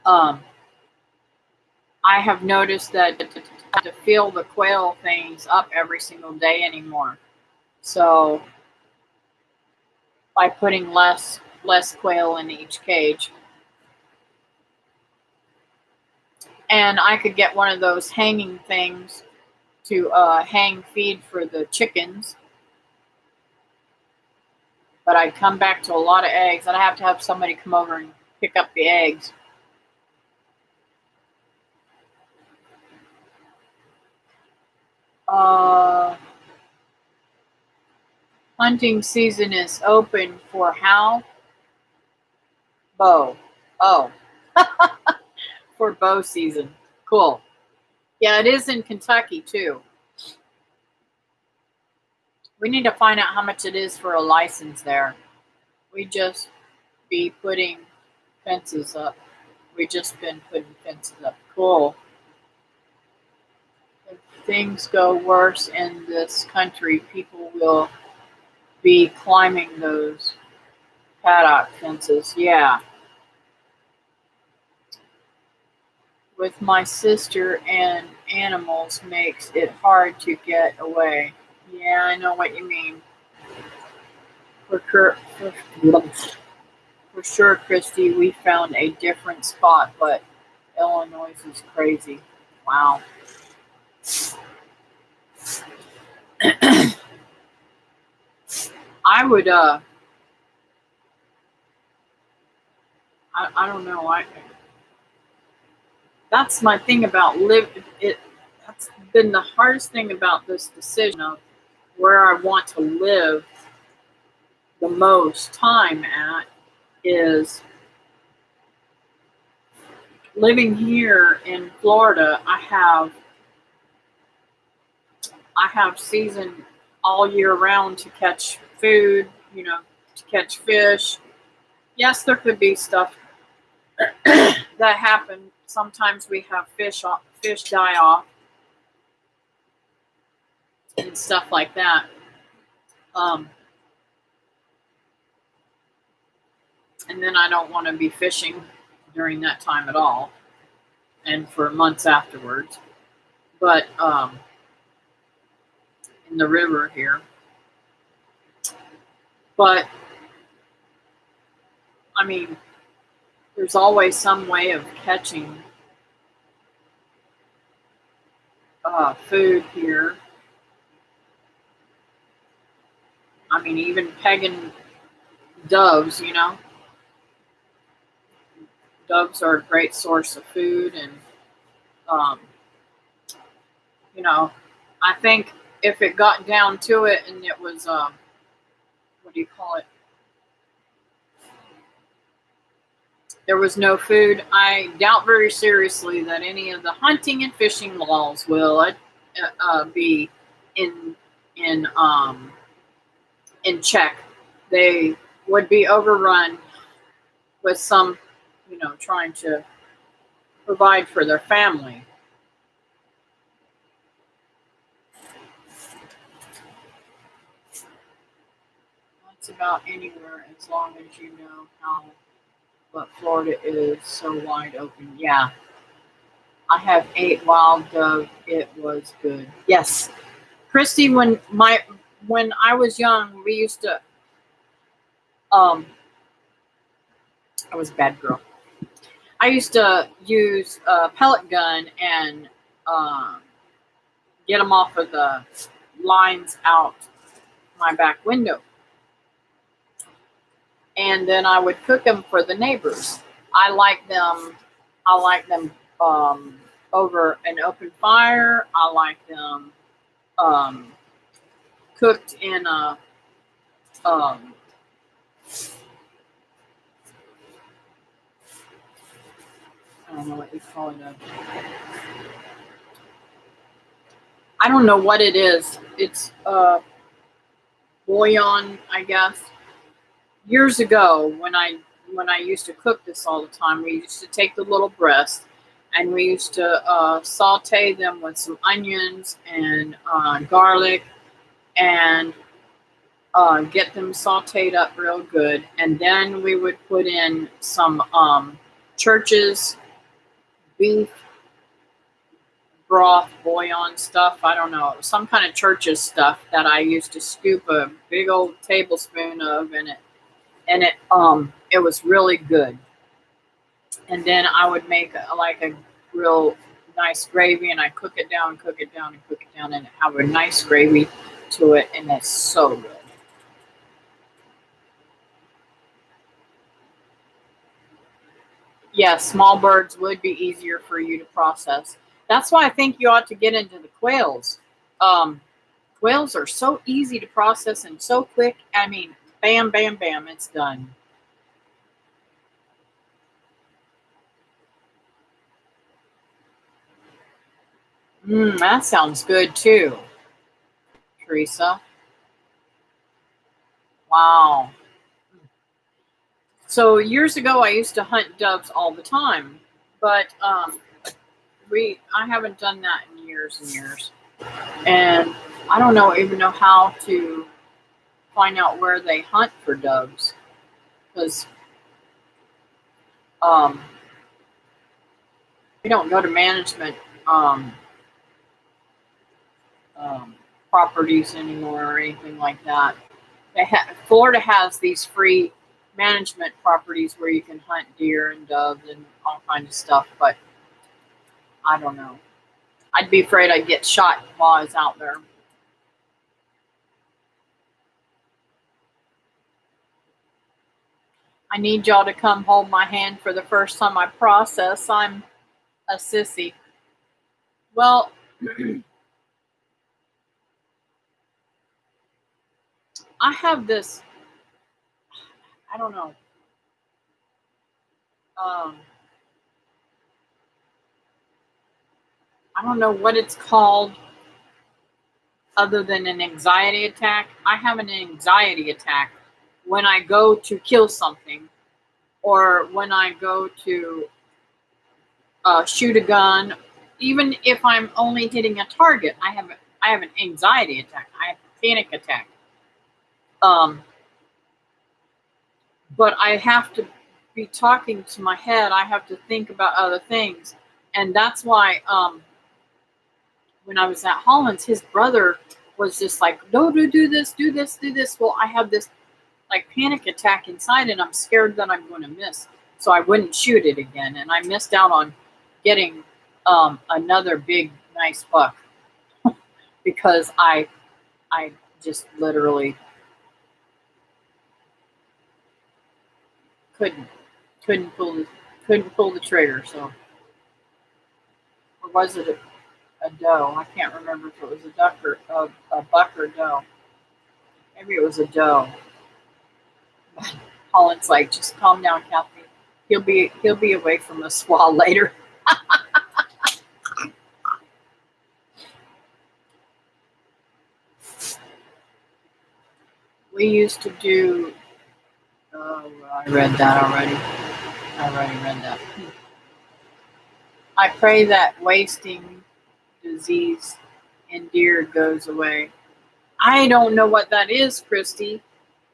I have noticed that to fill the quail things up every single day anymore. So by putting less quail in each cage. And I could get one of those hanging things to hang feed for the chickens. But I'd come back to a lot of eggs. I'd have to have somebody come over and pick up the eggs. Hunting season is open for how? Bow. Oh. For bow season. Cool. Yeah, it is in Kentucky too. We need to find out how much it is for a license there. We just be putting fences up. We just been putting fences up. Cool. If things go worse in this country, people will be climbing those paddock fences. Yeah. With my sister and animals makes it hard to get away. Yeah, I know what you mean. For sure, Christy, we found a different spot, but Illinois is crazy. Wow. I would I don't know. That's my thing about that's been the hardest thing about this decision of where I want to live the most time at is living here in Florida. I have season all year round to catch food, to catch fish. Yes, there could be stuff that happen. Sometimes we have fish die off and stuff like that. Um, and then I don't want to be fishing during that time at all, and for months afterwards. But in the river here, but I mean, there's always some way of catching food here. I mean, even pegging doves, doves are a great source of food, and um, I think if it got down to it and it was what do you call it? There was no food. I doubt very seriously that any of the hunting and fishing laws will be in in um, in check. They would be overrun with some, trying to provide for their family. That's about anywhere as long as you know how. But Florida is so wide open. Yeah, I have ate wild dove. It was good. Yes, Christy. When I was young, we used to. Um, I was a bad girl. I used to use a pellet gun and um, get them off of the lines out my back window, and then I would cook them for the neighbors. I like them. I like them over an open fire. I like them um, cooked in a um, I don't know what you call it. I don't know what it is. It's bouillon, I guess. Years ago, when I used to cook this all the time, we used to take the little breasts and we used to saute them with some onions and garlic and get them sauteed up real good, and then we would put in some Church's beef broth bouillon stuff. I don't know, some kind of Church's stuff that I used to scoop a big old tablespoon of in it, and it was really good. And then I would make like a real nice gravy, and I cook it down, cook it down, and cook it down, and have a nice gravy to it, and it's so good. Yes, small birds would be easier for you to process. That's why I think you ought to get into the quails. Um, Quails are so easy to process and so quick. I mean, bam, bam, bam, it's done. That sounds good too, Teresa. Wow. So years ago, I used to hunt doves all the time, but I haven't done that in years and years, and I don't even know how to find out where they hunt for doves because um, we don't go to management um, um, properties anymore or anything like that. Florida has these free management properties where you can hunt deer and doves and all kinds of stuff, but I don't know. I'd be afraid I'd get shot while I was out there. I need y'all to come hold my hand for the first time I process. I'm a sissy. Well, I have this, I don't know, um, I don't know what it's called other than an anxiety attack. I have an anxiety attack when I go to kill something or when I go to shoot a gun. Even if I'm only hitting a target, I have an anxiety attack. I have a panic attack. Um, but I have to be talking to my head. I have to think about other things, and that's why when I was at Holland's, his brother was just like, "No, do this, do this, do this." Well, I have this like panic attack inside, and I'm scared that I'm going to miss, so I wouldn't shoot it again, and I missed out on getting another big nice buck because I just literally couldn't couldn't pull the couldn't pull the trigger. So, or was it a doe? I can't remember if it was a duck or a buck or doe. Maybe it was a doe. Holland's like, just calm down, Kathy. He'll be away from us a while later. We used to do. Oh, I read that already. I already read that. I pray that wasting disease in deer goes away. I don't know what that is, Christy.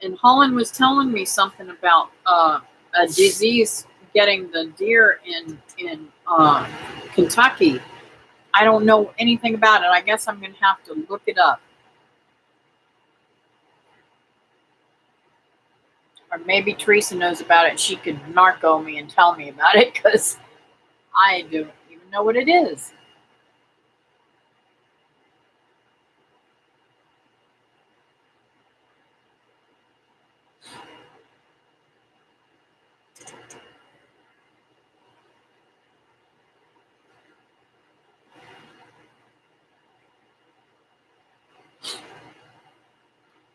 And Holland was telling me something about a disease getting the deer in Kentucky. I don't know anything about it. I guess I'm going to have to look it up. Or maybe Teresa knows about it and she could narco me and tell me about it because I don't even know what it is.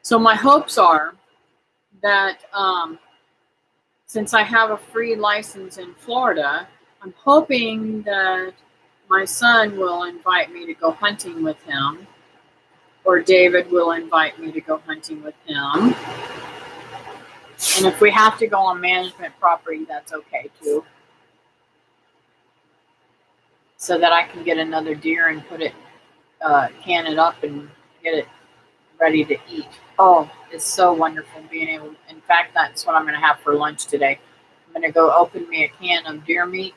So my hopes are that since I have a free license in Florida, I'm hoping that my son will invite me to go hunting with him, or David will invite me to go hunting with him. And if we have to go on management property, that's okay too. So that I can get another deer and put it, can it up and get it ready to eat. Oh, it's so wonderful being able. In fact, that's what I'm going to have for lunch today. I'm going to go open me a can of deer meat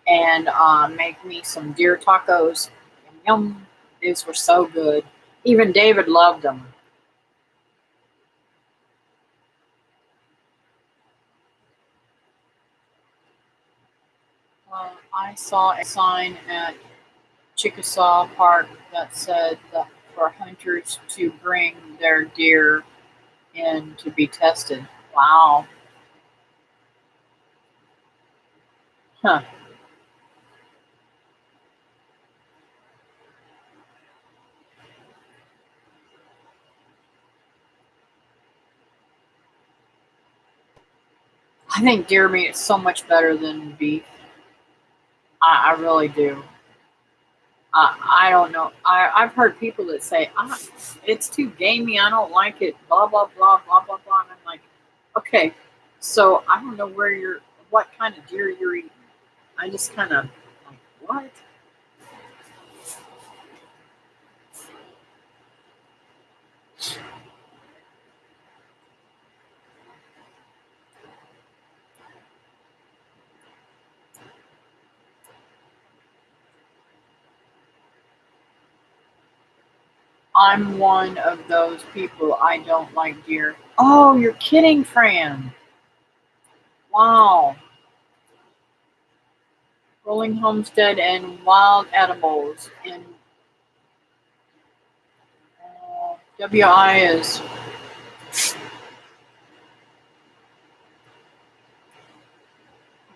and make me some deer tacos. And yum, these were so good. Even David loved them. I saw a sign at Chickasaw Park that said that for hunters to bring their deer in to be tested. Wow. Huh. I think deer meat is so much better than beef. I really do. I don't know. I've heard people that say, it's too gamey. I don't like it. Blah, blah, blah, blah, blah, blah. And I'm like, okay, so I don't know what kind of deer you're eating. I just kind of like, what? I'm one of those people. I don't like deer. Oh, you're kidding, Fran. Wow. Rolling Homestead and Wild Edibles in WI is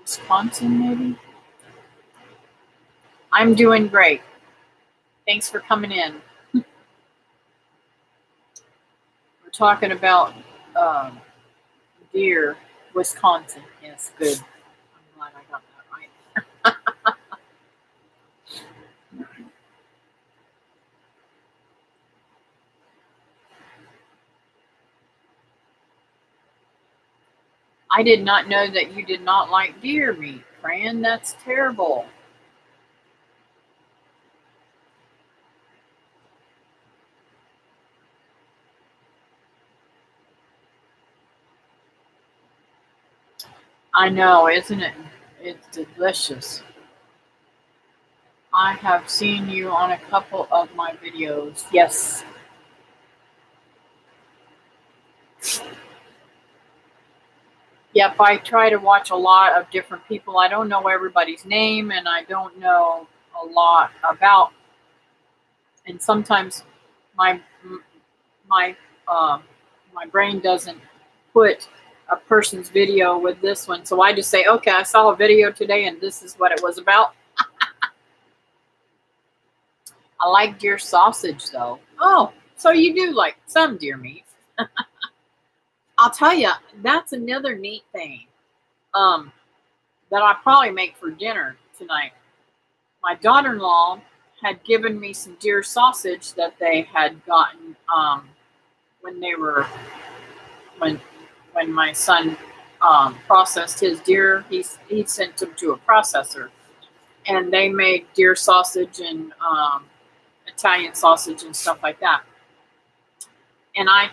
Wisconsin, maybe? I'm doing great. Thanks for coming in. We're talking about deer, Wisconsin. Yes, good. I'm glad I got that right. I did not know that you did not like deer meat, Fran. That's terrible. I know, isn't it? It's delicious. I have seen you on a couple of my videos. Yes. Yep, I try to watch a lot of different people. I don't know everybody's name and I don't know a lot about, and sometimes my my my brain doesn't put a person's video with this one. So I just say, okay, I saw a video today and this is what it was about. I like deer sausage though. Oh, so you do like some deer meat. I'll tell you, that's another neat thing that I probably make for dinner tonight. My daughter-in-law had given me some deer sausage that they had gotten when they were when my son processed his deer. He sent them to a processor, and they made deer sausage and Italian sausage and stuff like that. And I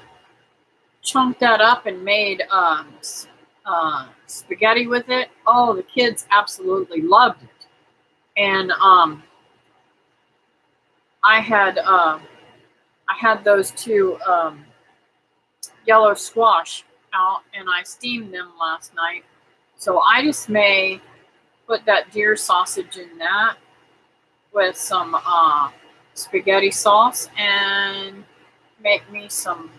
chunked that up and made spaghetti with it. Oh, the kids absolutely loved it. And I had those two yellow squash out, and I steamed them last night. So I just may put that deer sausage in that with some spaghetti sauce and make me some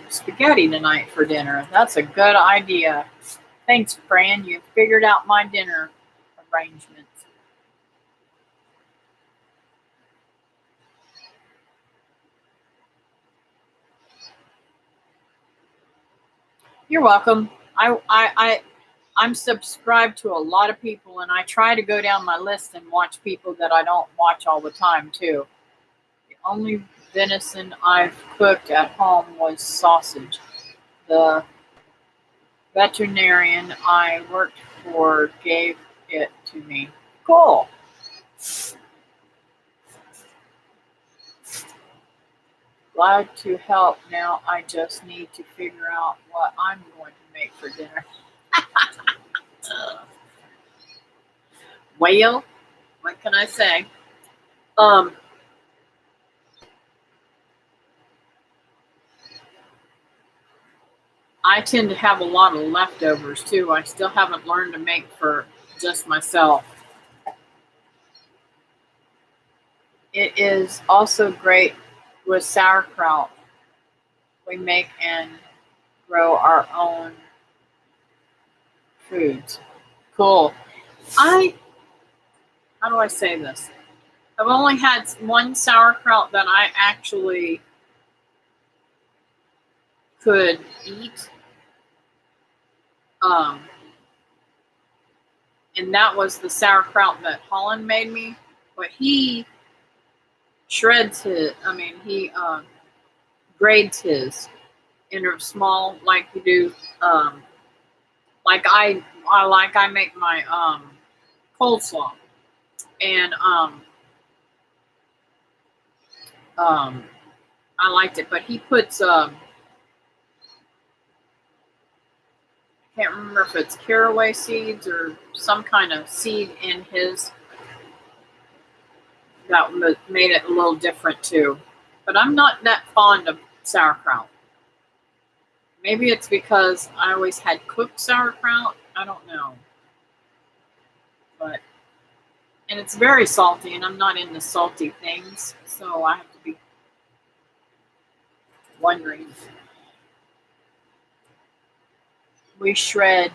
spaghetti tonight for dinner. That's a good idea. Thanks, Fran. You figured out my dinner arrangements. You're welcome. I'm subscribed to a lot of people, and I try to go down my list and watch people that I don't watch all the time too. The only venison I've cooked at home was sausage. The veterinarian I worked for gave it to me. Cool. Glad to help. Now I just need to figure out what I'm going to make for dinner. Well, what can I say? I tend to have a lot of leftovers too. I still haven't learned to make for just myself. It is also great with sauerkraut. We make and grow our own foods. Cool. How do I say this? I've only had one sauerkraut that I actually could eat. And that was the sauerkraut that Holland made me. But he shreds his, he grades his in a small, like you do, like I make my coleslaw. And I liked it, but he puts I can't remember if it's caraway seeds or some kind of seed in his that made it a little different too. But I'm not that fond of sauerkraut. Maybe it's because I always had cooked sauerkraut. I don't know. And it's very salty, and I'm not into salty things, so I have to be wondering. We shred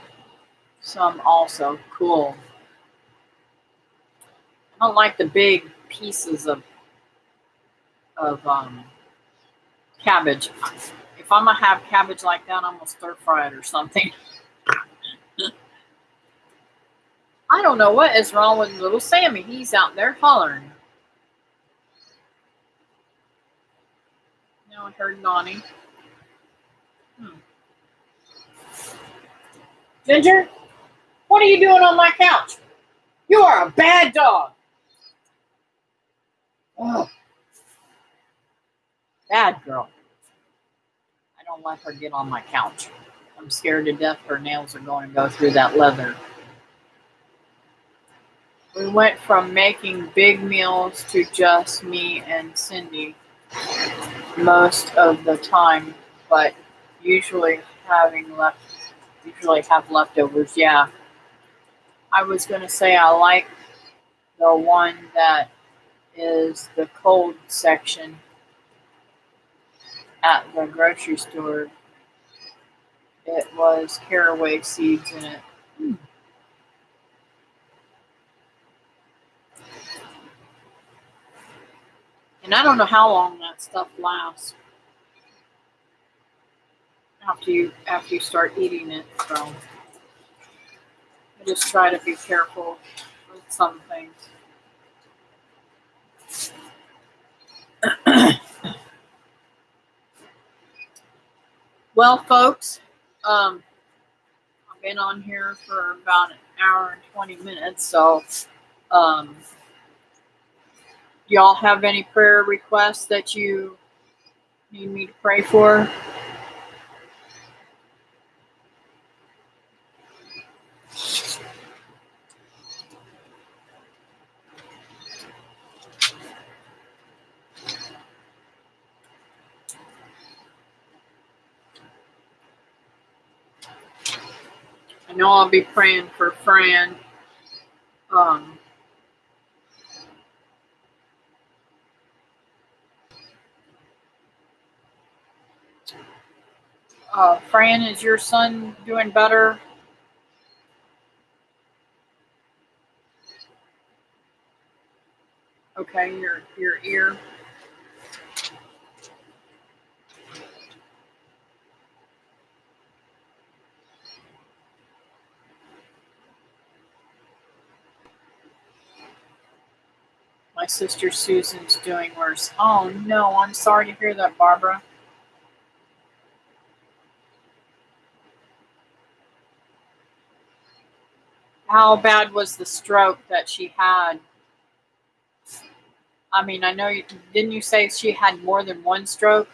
some also. Cool. I don't like the big pieces of cabbage. If I'm gonna have cabbage like that, I'm gonna stir fry it or something. I don't know what is wrong with little Sammy. He's out there hollering. Now I heard Nani. Ginger, what are you doing on my couch? You are a bad dog. Oh, bad girl. I don't let her get on my couch. I'm scared to death her nails are going to go through that leather. We went from making big meals to just me and Cindy most of the time, but usually have leftovers. Yeah, I was gonna say I like the one that is the cold section at the grocery store. It was caraway seeds in it. And I don't know how long that stuff lasts after you start eating it. So I just try to be careful with some things. Well, folks, I've been on here for about an hour and 20 minutes. So, do y'all have any prayer requests that you need me to pray for? I know I'll be praying for Fran. Fran, is your son doing better? Okay, your ear. My sister Susan's doing worse. Oh no, I'm sorry to hear that, Barbara. How bad was the stroke that she had? I mean, I know didn't you say she had more than one stroke?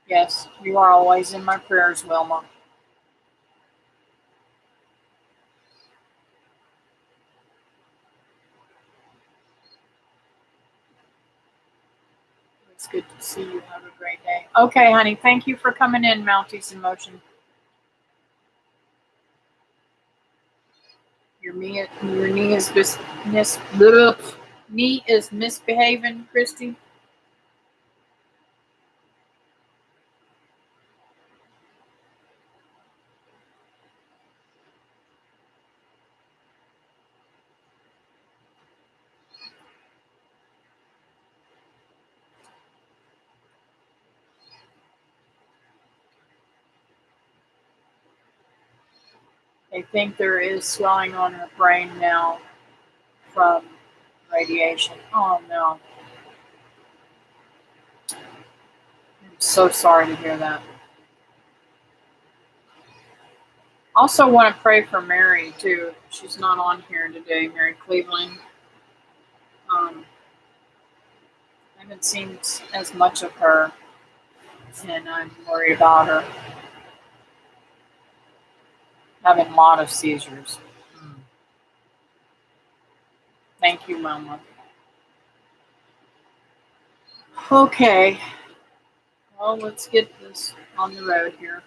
Yes, you are always in my prayers, Wilma. It's good to see you. Have a great day. Okay, honey. Thank you for coming in, Mounties in Motion. Your knee is knee is misbehaving, Christy. They think there is swelling on her brain now from radiation. Oh no. I'm so sorry to hear that. Also want to pray for Mary too. She's not on here today, Mary Cleveland. I haven't seen as much of her, and I'm worried about her having a lot of seizures. Thank you, Mama. Okay. Well, let's get this on the road here.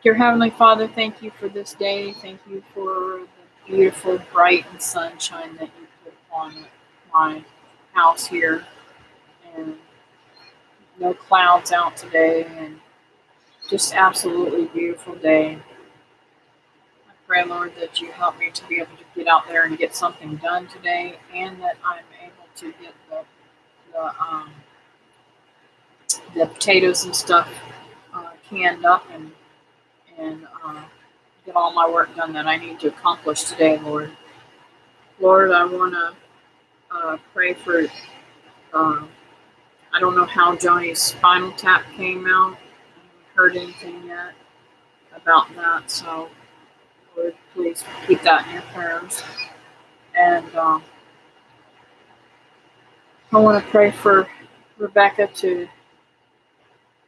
Dear Heavenly Father, thank you for this day. Thank you for the beautiful, bright, and sunshine that you put on my house here. And No clouds out today, and just absolutely beautiful day. I pray, Lord, that you help me to be able to get out there and get something done today, and that I'm able to get the potatoes and stuff canned up and get all my work done that I need to accomplish today, Lord. Lord, I want to pray for. Uh, I don't know how Johnny's spinal tap came out. I haven't heard anything yet about that, so Lord, please keep that in your prayers. And I want to pray for Rebecca to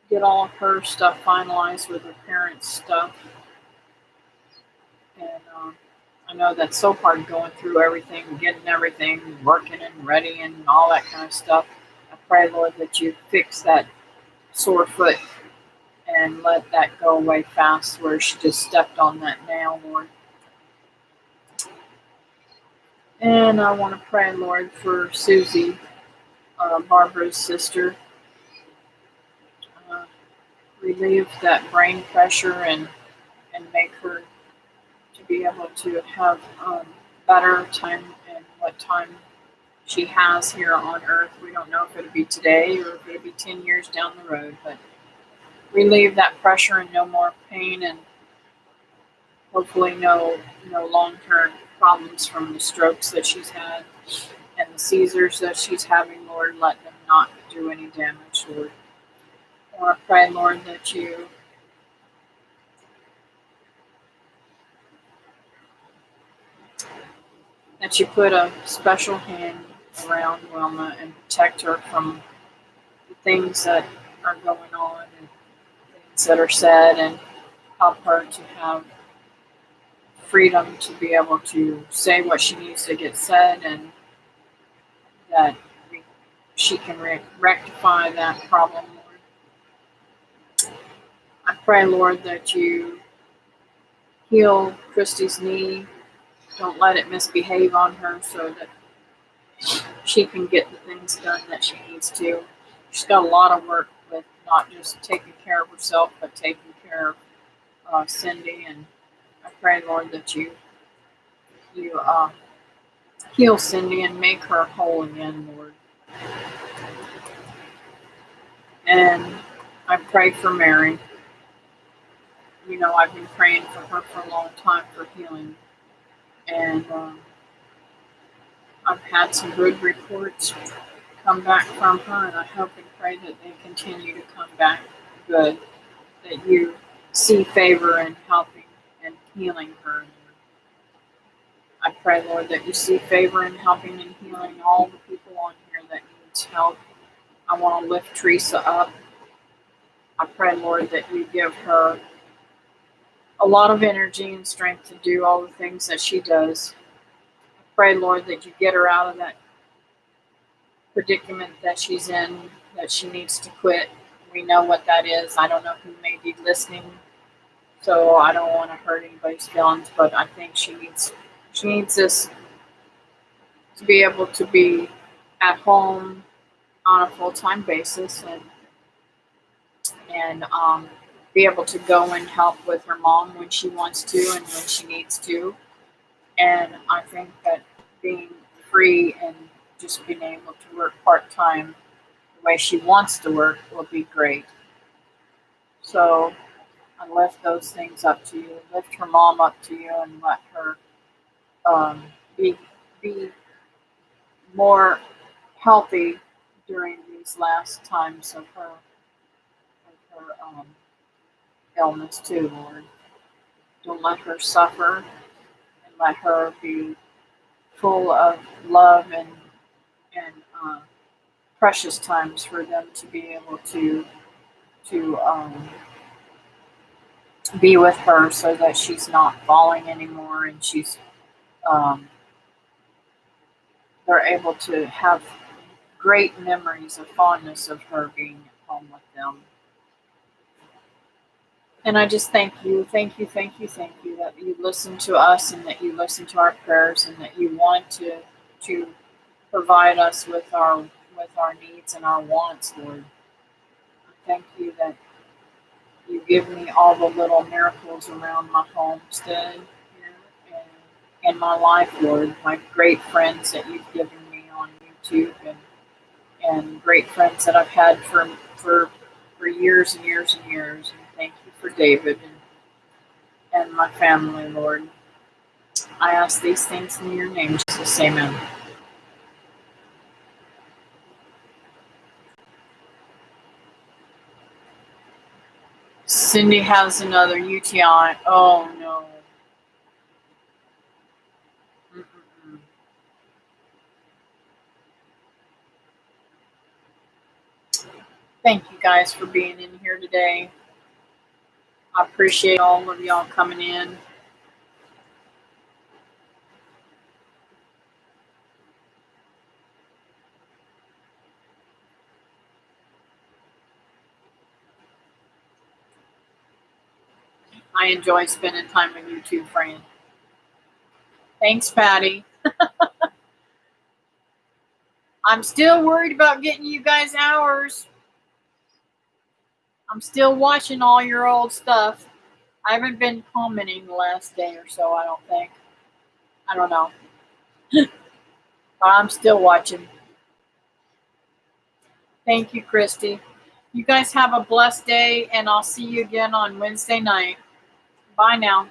get all of her stuff finalized with her parents' stuff. And I know that's so hard going through everything, getting everything working and ready and all that kind of stuff. I pray, Lord, that you fix that sore foot and let that go away fast where she just stepped on that nail, Lord. And I want to pray, Lord, for Susie, Barbara's sister. Uh, Relieve that brain pressure and make her to be able to have better time and what time she has here on Earth. We don't know if it'll be today or if it'll be 10 years down the road, but relieve that pressure and no more pain, and hopefully no long-term problems from the strokes that she's had and the seizures that she's having. Lord, let them not do any damage, Lord. I want to pray, Lord, that you put a special hand around Wilma and protect her from the things that are going on and things that are said, and help her to have freedom to be able to say what she needs to get said, and that she can rectify that problem, Lord. I pray, Lord, that you heal Christy's knee. Don't let it misbehave on her so that she can get the things done that she needs to. She's got a lot of work with not just taking care of herself, but taking care of Cindy. And I pray, Lord, that you heal Cindy and make her whole again, Lord. And I pray for Mary. You know, I've been praying for her for a long time for healing. And I've had some good reports come back from her, and I hope and pray that they continue to come back good, that you see favor in helping and healing her. I pray, Lord, that you see favor in helping and healing all the people on here that needs help. I want to lift Teresa up. I pray, Lord, that you give her a lot of energy and strength to do all the things that she does. I pray, Lord, that you get her out of that predicament that she's in, that she needs to quit. We know what that is. I don't know who may be listening, so I don't want to hurt anybody's feelings, but I think she needs this to be able to be at home on a full-time basis and be able to go and help with her mom when she wants to and when she needs to. And I think that being free and just being able to work part-time the way she wants to work will be great. So I lift those things up to you. Lift her mom up to you and let her be more healthy during these last times of her illness too, Lord. Don't let her suffer, and let her be full of love and precious times for them to be able to be with her, so that she's not falling anymore, and they're able to have great memories of fondness of her being at home with them. And I just thank you that you listen to us and that you listen to our prayers and that you want to provide us with our needs and our wants, Lord. Thank you that you give me all the little miracles around my homestead here and my life, Lord. My great friends that you've given me on YouTube and great friends that I've had for years and years and years. And thank you for David and my family, Lord. I ask these things in your name, Jesus. Amen. Cindy has another UTI. Oh no. Mm-mm-mm. Thank you guys for being in here today. I appreciate all of y'all coming in. I enjoy spending time with you too, Fran. Thanks, Patty. I'm still worried about getting you guys hours. I'm still watching all your old stuff. I haven't been commenting the last day or so, I don't think. I don't know. But I'm still watching. Thank you, Christy. You guys have a blessed day, and I'll see you again on Wednesday night. Bye now.